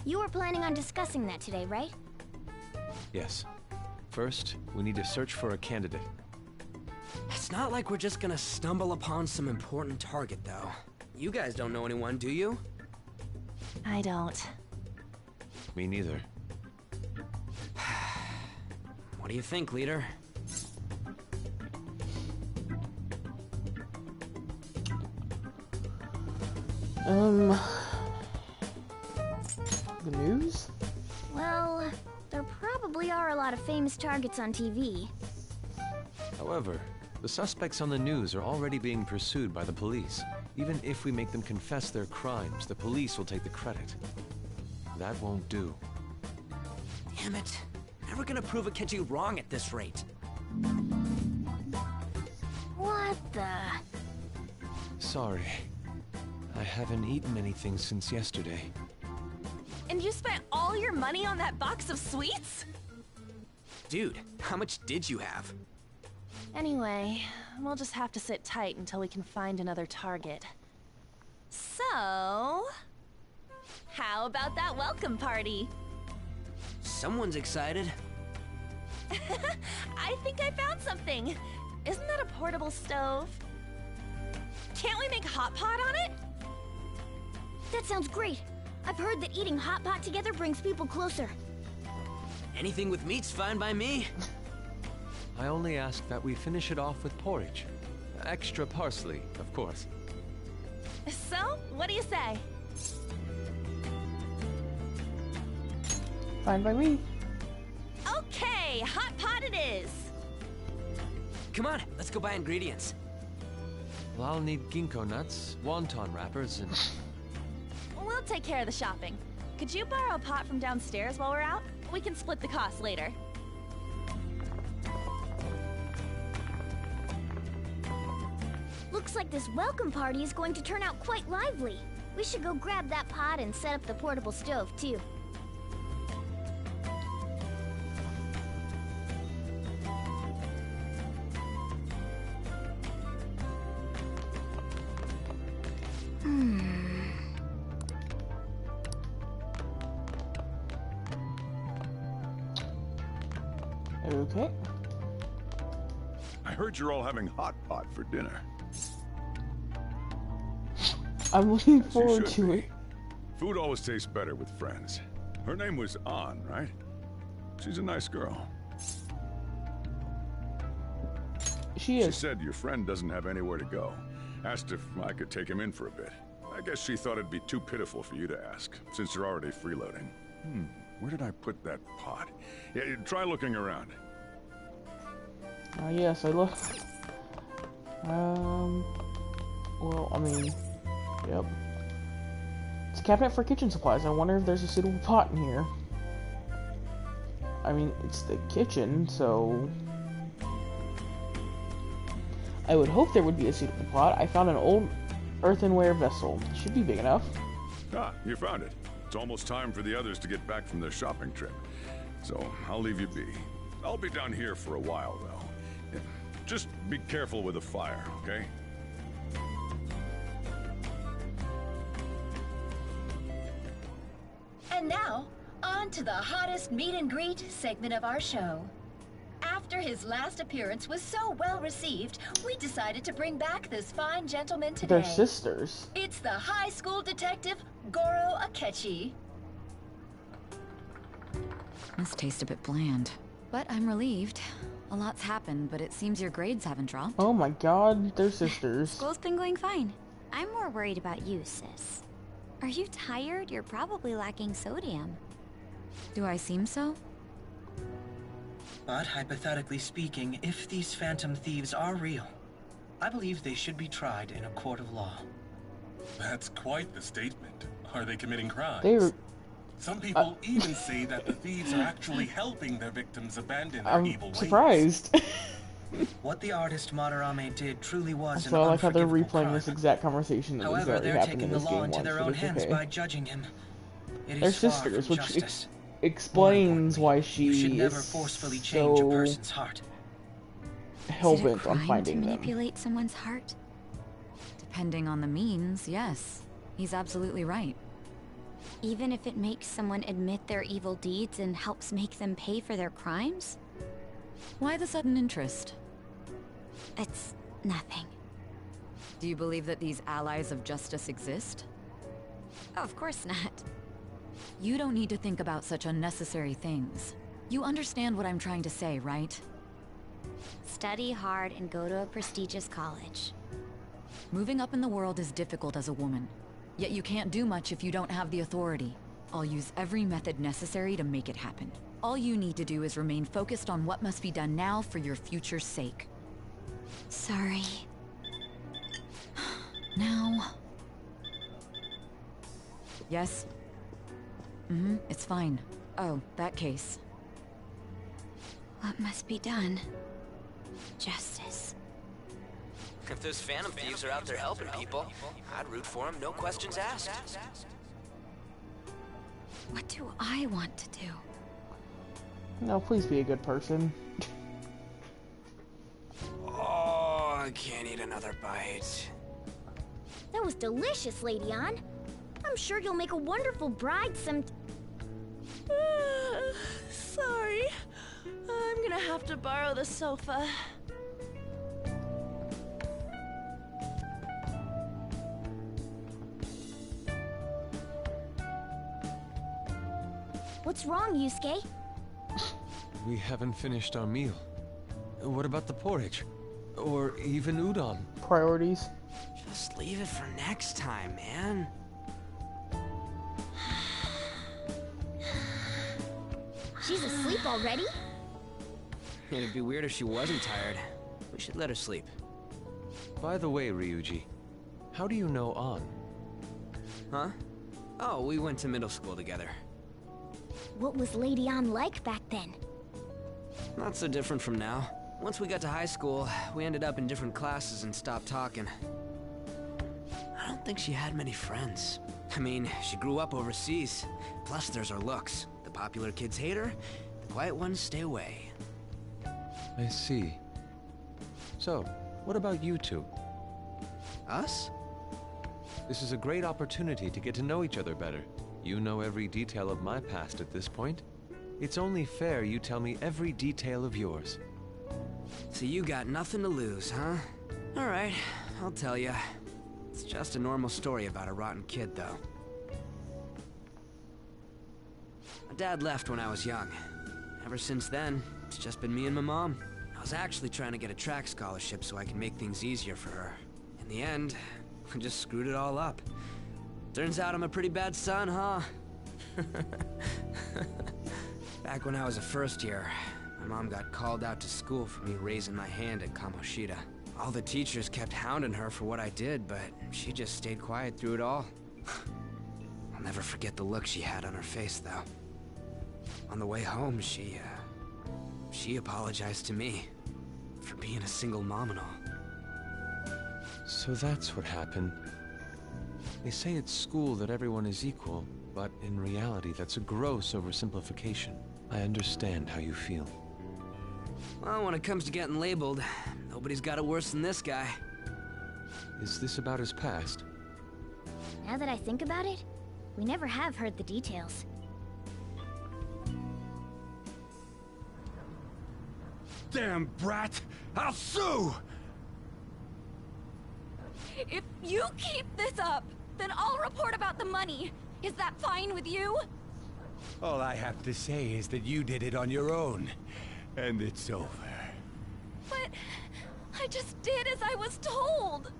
You were planning on discussing that today, right? Yes. First, we need to search for a candidate. It's not like we're just gonna stumble upon some important target, though. You guys don't know anyone, do you? I don't. Me neither. What do you think, leader? The news? Well, there probably are a lot of famous targets on TV. However, the suspects on the news are already being pursued by the police. Even if we make them confess their crimes, the police will take the credit. That won't do. Damn it. Never gonna prove Akechi wrong at this rate. What the? Sorry. I haven't eaten anything since yesterday. And you spent all your money on that box of sweets? Dude, how much did you have? Anyway, we'll just have to sit tight until we can find another target. So... how about that welcome party? Someone's excited. I think I found something. Isn't that a portable stove? Can't we make hot pot on it? That sounds great. I've heard that eating hot pot together brings people closer. Anything with meat's fine by me. I only ask that we finish it off with porridge. Extra parsley, of course. So, what do you say? Fine by me. Okay, hot pot it is. Come on, let's go buy ingredients. Well, I'll need ginkgo nuts, wonton wrappers, and... We'll take care of the shopping. Could you borrow a pot from downstairs while we're out? We can split the cost later. Looks like this welcome party is going to turn out quite lively. We should go grab that pot and set up the portable stove, too. Okay. I heard you're all having hot pot for dinner. I'm looking As you forward should to be. it. Food always tastes better with friends. Her name was An, right? She's a nice girl. She is. She said your friend doesn't have anywhere to go. Asked if I could take him in for a bit. I guess she thought it'd be too pitiful for you to ask, since you're already freeloading. Where did I put that pot? Yeah, try looking around. Yes, I look. Well, I mean, yep. It's a cabinet for kitchen supplies. I wonder if there's a suitable pot in here. I mean, it's the kitchen, so... I would hope there would be a suitable pot. I found an old earthenware vessel. Should be big enough. Ah, you found it. It's almost time for the others to get back from their shopping trip. So, I'll leave you be. I'll be down here for a while, though. Just be careful with the fire, okay? And now, on to the hottest meet and greet segment of our show. After his last appearance was so well received, we decided to bring back this fine gentleman today. They're sisters. It's the high school detective, Goro Akechi. This tastes a bit bland, but I'm relieved. A lot's happened, but it seems your grades haven't dropped. Oh my god, they're sisters. School's been going fine. I'm more worried about you, sis. Are you tired? You're probably lacking sodium. Do I seem so? But hypothetically speaking, if these phantom thieves are real, I believe they should be tried in a court of law. That's quite the statement. Are they committing crimes? They're... Some people even say that the thieves are actually helping their victims abandon their evil ways. I'm surprised. What the artist Madarame did truly was So I like how they're unforgivable replaying crime. this exact conversation that However, already they're happened taking in the this law game into once, their so own it's hands okay. by judging him. It They're is far sisters, from which justice. explains why she You should never is forcefully change a so person's heart. hell-bent on to finding them. Manipulate someone's heart? Depending on the means, yes. He's absolutely right. Even if it makes someone admit their evil deeds and helps make them pay for their crimes? Why the sudden interest? It's nothing. Do you believe that these allies of justice exist? Oh, of course not. You don't need to think about such unnecessary things. You understand what I'm trying to say, right? Study hard and go to a prestigious college. Moving up in the world is difficult as a woman. Yet you can't do much if you don't have the authority. I'll use every method necessary to make it happen. All you need to do is remain focused on what must be done now for your future's sake. Sorry. Now... Yes? It's fine. Oh, that case. What must be done? Justice. If those phantom thieves are out there helping people, I'd root for them, no questions asked. What do I want to do? No, please be a good person. Oh, I can't eat another bite. That was delicious, Lady Ann. I'm sure you'll make a wonderful bride some... Sorry. I'm gonna have to borrow the sofa. What's wrong, Yusuke? We haven't finished our meal. What about the porridge? Or even udon? Priorities. Just leave it for next time, man. She's asleep already? It'd be weird if she wasn't tired. We should let her sleep. By the way, Ryuji, how do you know An? Huh? Oh, we went to middle school together. What was Lady Ann like back then? Not so different from now. Once we got to high school, we ended up in different classes and stopped talking. I don't think she had many friends. I mean, she grew up overseas. Plus, there's her looks. The popular kids hate her, the quiet ones stay away. I see. So, what about you two? Us? This is a great opportunity to get to know each other better. You know every detail of my past at this point. It's only fair you tell me every detail of yours. So you got nothing to lose, huh? Alright, I'll tell ya. It's just a normal story about a rotten kid, though. My dad left when I was young. Ever since then, it's just been me and my mom. I was actually trying to get a track scholarship so I can make things easier for her. In the end, I just screwed it all up. Turns out I'm a pretty bad son, huh? Back when I was a first year, my mom got called out to school for me raising my hand at Kamoshida. All the teachers kept hounding her for what I did, but she just stayed quiet through it all. I'll never forget the look she had on her face, though. On the way home, she apologized to me for being a single mom and all. So that's what happened. They say at school that everyone is equal, but in reality that's a gross oversimplification. I understand how you feel. Well, when it comes to getting labeled, nobody's got it worse than this guy. Is this about his past? Now that I think about it, we never have heard the details. Damn brat! I'll sue! If you keep this up, then I'll report about the money. Is that fine with you? All I have to say is that you did it on your own, and it's over. But I just did as I was told.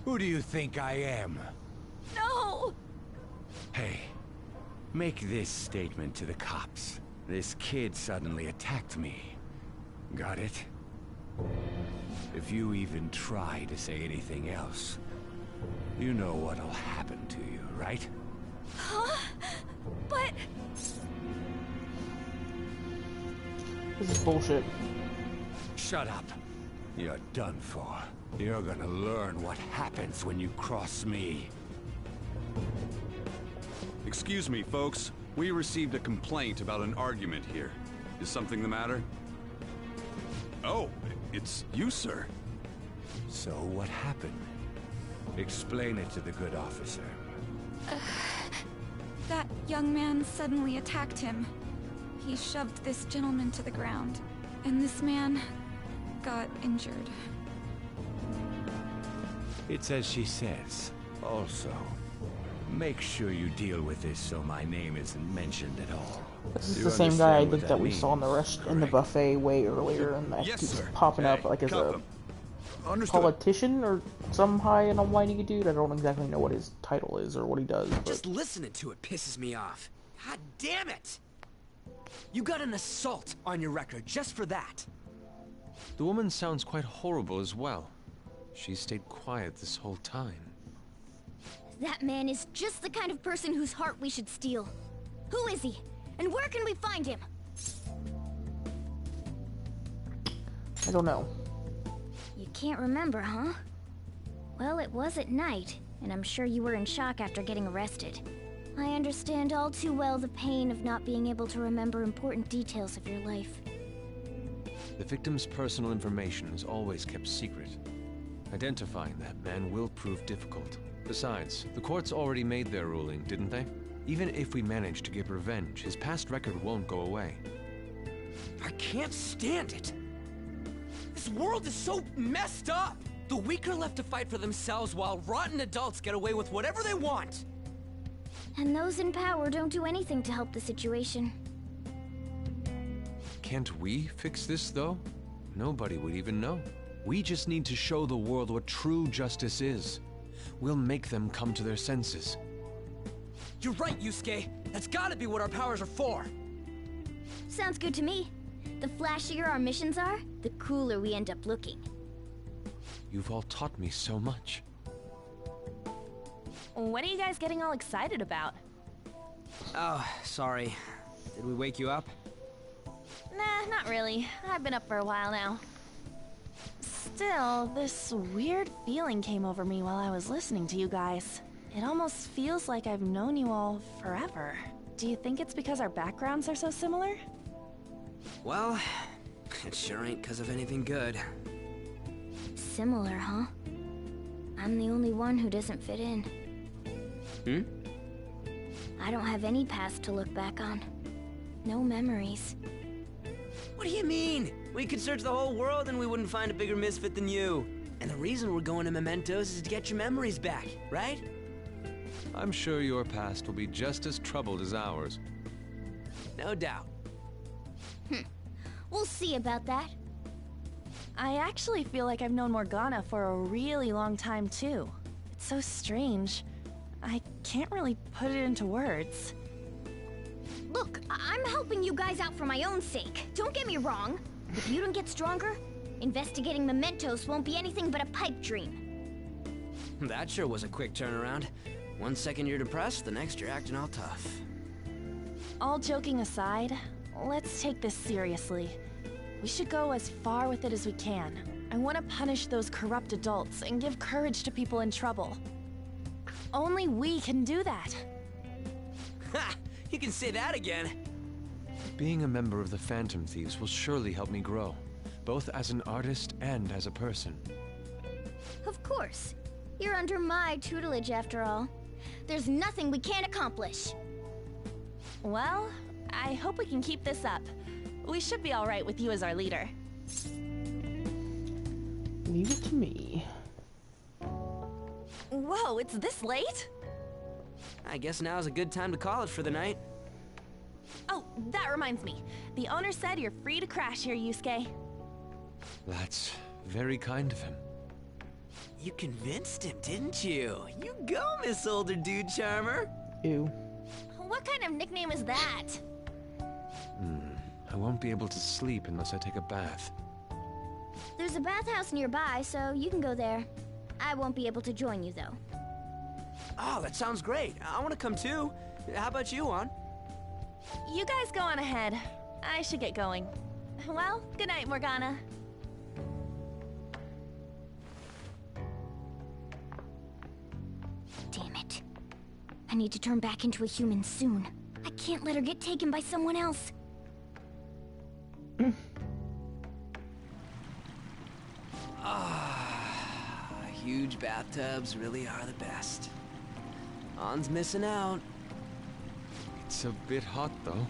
Who do you think I am? No! Hey, make this statement to the cops. This kid suddenly attacked me. Got it? If you even try to say anything else, you know what'll happen to you, right? Huh? But... This is bullshit. Shut up. You're done for. You're gonna learn what happens when you cross me. Excuse me, folks. We received a complaint about an argument here. Is something the matter? Oh, it's you, sir. So what happened? Explain it to the good officer. That young man suddenly attacked him. He shoved this gentleman to the ground, and this man got injured. It's as she says. Also, make sure you deal with this so my name isn't mentioned at all. This is You the same guy I understand what think that we means? saw in the buffet way earlier, and that Yes, keeps sir. popping up Hey, like as cuff a him. Understood. politician or some high and almighty dude. I don't exactly know what his title is or what he does. But Just listening to it pisses me off. God damn it! You got an assault on your record just for that. The woman sounds quite horrible as well. She stayed quiet this whole time. That man is just the kind of person whose heart we should steal. Who is he? And where can we find him? I don't know. You can't remember, huh? Well, it was at night, and I'm sure you were in shock after getting arrested. I understand all too well the pain of not being able to remember important details of your life. The victim's personal information is always kept secret. Identifying that man will prove difficult. Besides, the courts already made their ruling, didn't they? Even if we manage to get revenge, his past record won't go away. I can't stand it. This world is so messed up. The weak are left to fight for themselves while rotten adults get away with whatever they want. And those in power don't do anything to help the situation. Can't we fix this, though? Nobody would even know. We just need to show the world what true justice is. We'll make them come to their senses. You're right, Yusuke. That's gotta be what our powers are for. Sounds good to me. The flashier our missions are, the cooler we end up looking. You've all taught me so much. What are you guys getting all excited about? Oh, sorry. Did we wake you up? Nah, not really. I've been up for a while now. Still, this weird feeling came over me while I was listening to you guys. It almost feels like I've known you all forever. Do you think it's because our backgrounds are so similar? Well, it sure ain't because of anything good. Similar, huh? I'm the only one who doesn't fit in. I don't have any past to look back on. No memories. What do you mean? We could search the whole world and we wouldn't find a bigger misfit than you. And the reason we're going to Mementos is to get your memories back, right? I'm sure your past will be just as troubled as ours. No doubt. We'll see about that. I actually feel like I've known Morgana for a really long time, too. It's so strange. I can't really put it into words. Look, I'm helping you guys out for my own sake. Don't get me wrong. If you don't get stronger, investigating Mementos won't be anything but a pipe dream. That sure was a quick turnaround. 1 second you're depressed, the next you're acting all tough. All joking aside, let's take this seriously. We should go as far with it as we can. I want to punish those corrupt adults and give courage to people in trouble. Only we can do that. Ha! You can say that again. Being a member of the Phantom Thieves will surely help me grow, both as an artist and as a person. Of course. You're under my tutelage after all. There's nothing we can't accomplish. Well, I hope we can keep this up. We should be all right with you as our leader. Leave it to me. Whoa, it's this late? I guess now's a good time to call it for the night. Oh, that reminds me. The owner said you're free to crash here, Yusuke. That's very kind of him. You convinced him, didn't you? You go, Miss Older Dude Charmer. Ew. What kind of nickname is that? I won't be able to sleep unless I take a bath. There's a bathhouse nearby, so you can go there. I won't be able to join you, though. Oh, that sounds great. I want to come too. How about you, Juan? You guys go on ahead. I should get going. Well, good night, Morgana. Damn it. I need to turn back into a human soon. I can't let her get taken by someone else. Huge bathtubs really are the best. On's missing out. It's a bit hot, though.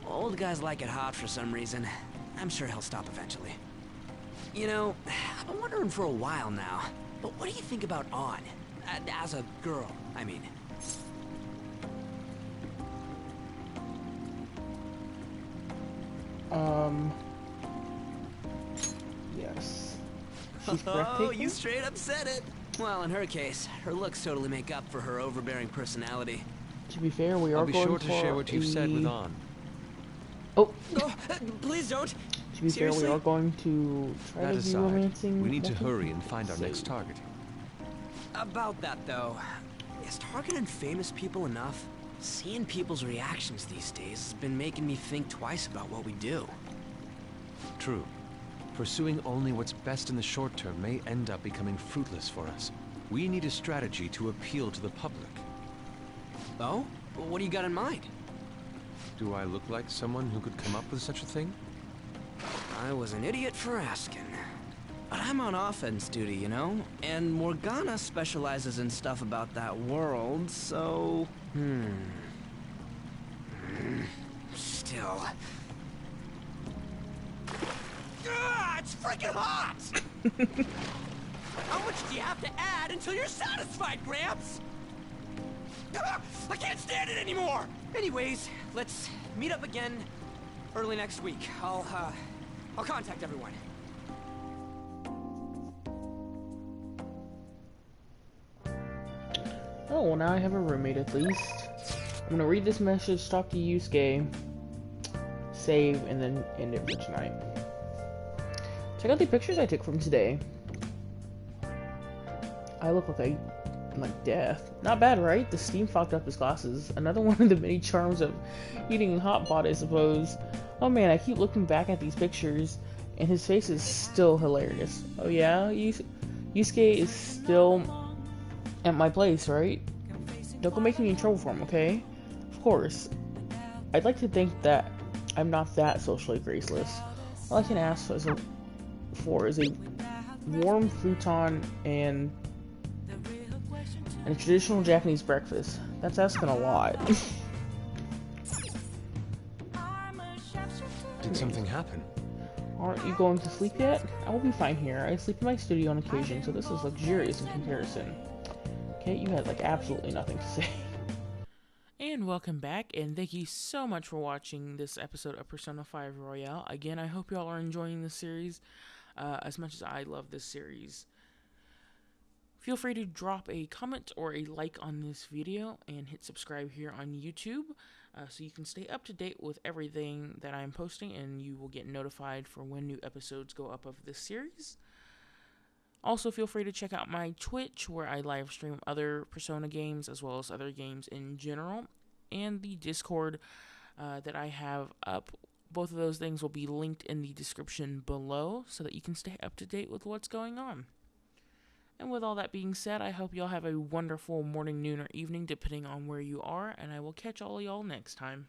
Old guys like it hot for some reason. I'm sure he'll stop eventually. You know, I've been wondering for a while now, but what do you think about On? As a girl, I mean. Yes. She's Oh, breathtaking. you straight up said it. Well, in her case, her looks totally make up for her overbearing personality. To be fair, we are I'll be going sure to share what you've said with a- On. Oh, Oh, please don't. to be fair, we Seriously? are going to try That to be aside, romancing. we need to Moki. hurry and find our So- next target. About that, though, is targeting famous people enough? Seeing people's reactions these days has been making me think twice about what we do. True. Pursuing only what's best in the short term may end up becoming fruitless for us. We need a strategy to appeal to the public. Oh? What do you got in mind? Do I look like someone who could come up with such a thing? I was an idiot for asking. But I'm on offense duty, you know? And Morgana specializes in stuff about that world, so... Still... it's freaking hot! How much do you have to add until you're satisfied, Gramps? I can't stand it anymore! Anyways, let's meet up again early next week. I'll contact everyone. Oh, well, now I have a roommate at least. I'm gonna read this message, talk to Yusuke, save, and then end it for tonight. Check out the pictures I took from today. I look like death. Not bad, right? The steam fogged up his glasses. Another one of the many charms of eating hot pot, I suppose. Oh man, I keep looking back at these pictures, and his face is still hilarious. Oh yeah? Yusuke is still at my place, right? Don't go making me in trouble for him, okay? Of course. I'd like to think that I'm not that socially graceless. All I can ask for is a warm futon and a traditional Japanese breakfast. That's asking a lot. Did something happen? Aren't you going to sleep yet? I will be fine here. I sleep in my studio on occasion, so this is luxurious in comparison. Okay, you had like absolutely nothing to say. And welcome back, and thank you so much for watching this episode of Persona 5 Royale. Again, I hope y'all are enjoying this series as much as I love this series. Feel free to drop a comment or a like on this video and hit subscribe here on YouTube so you can stay up to date with everything that I'm posting, and you will get notified for when new episodes go up of this series. Also, feel free to check out my Twitch, where I live stream other Persona games as well as other games in general, and the Discord that I have up. Both of those things will be linked in the description below so that you can stay up to date with what's going on. And with all that being said, I hope y'all have a wonderful morning, noon, or evening, depending on where you are, and I will catch all of y'all next time.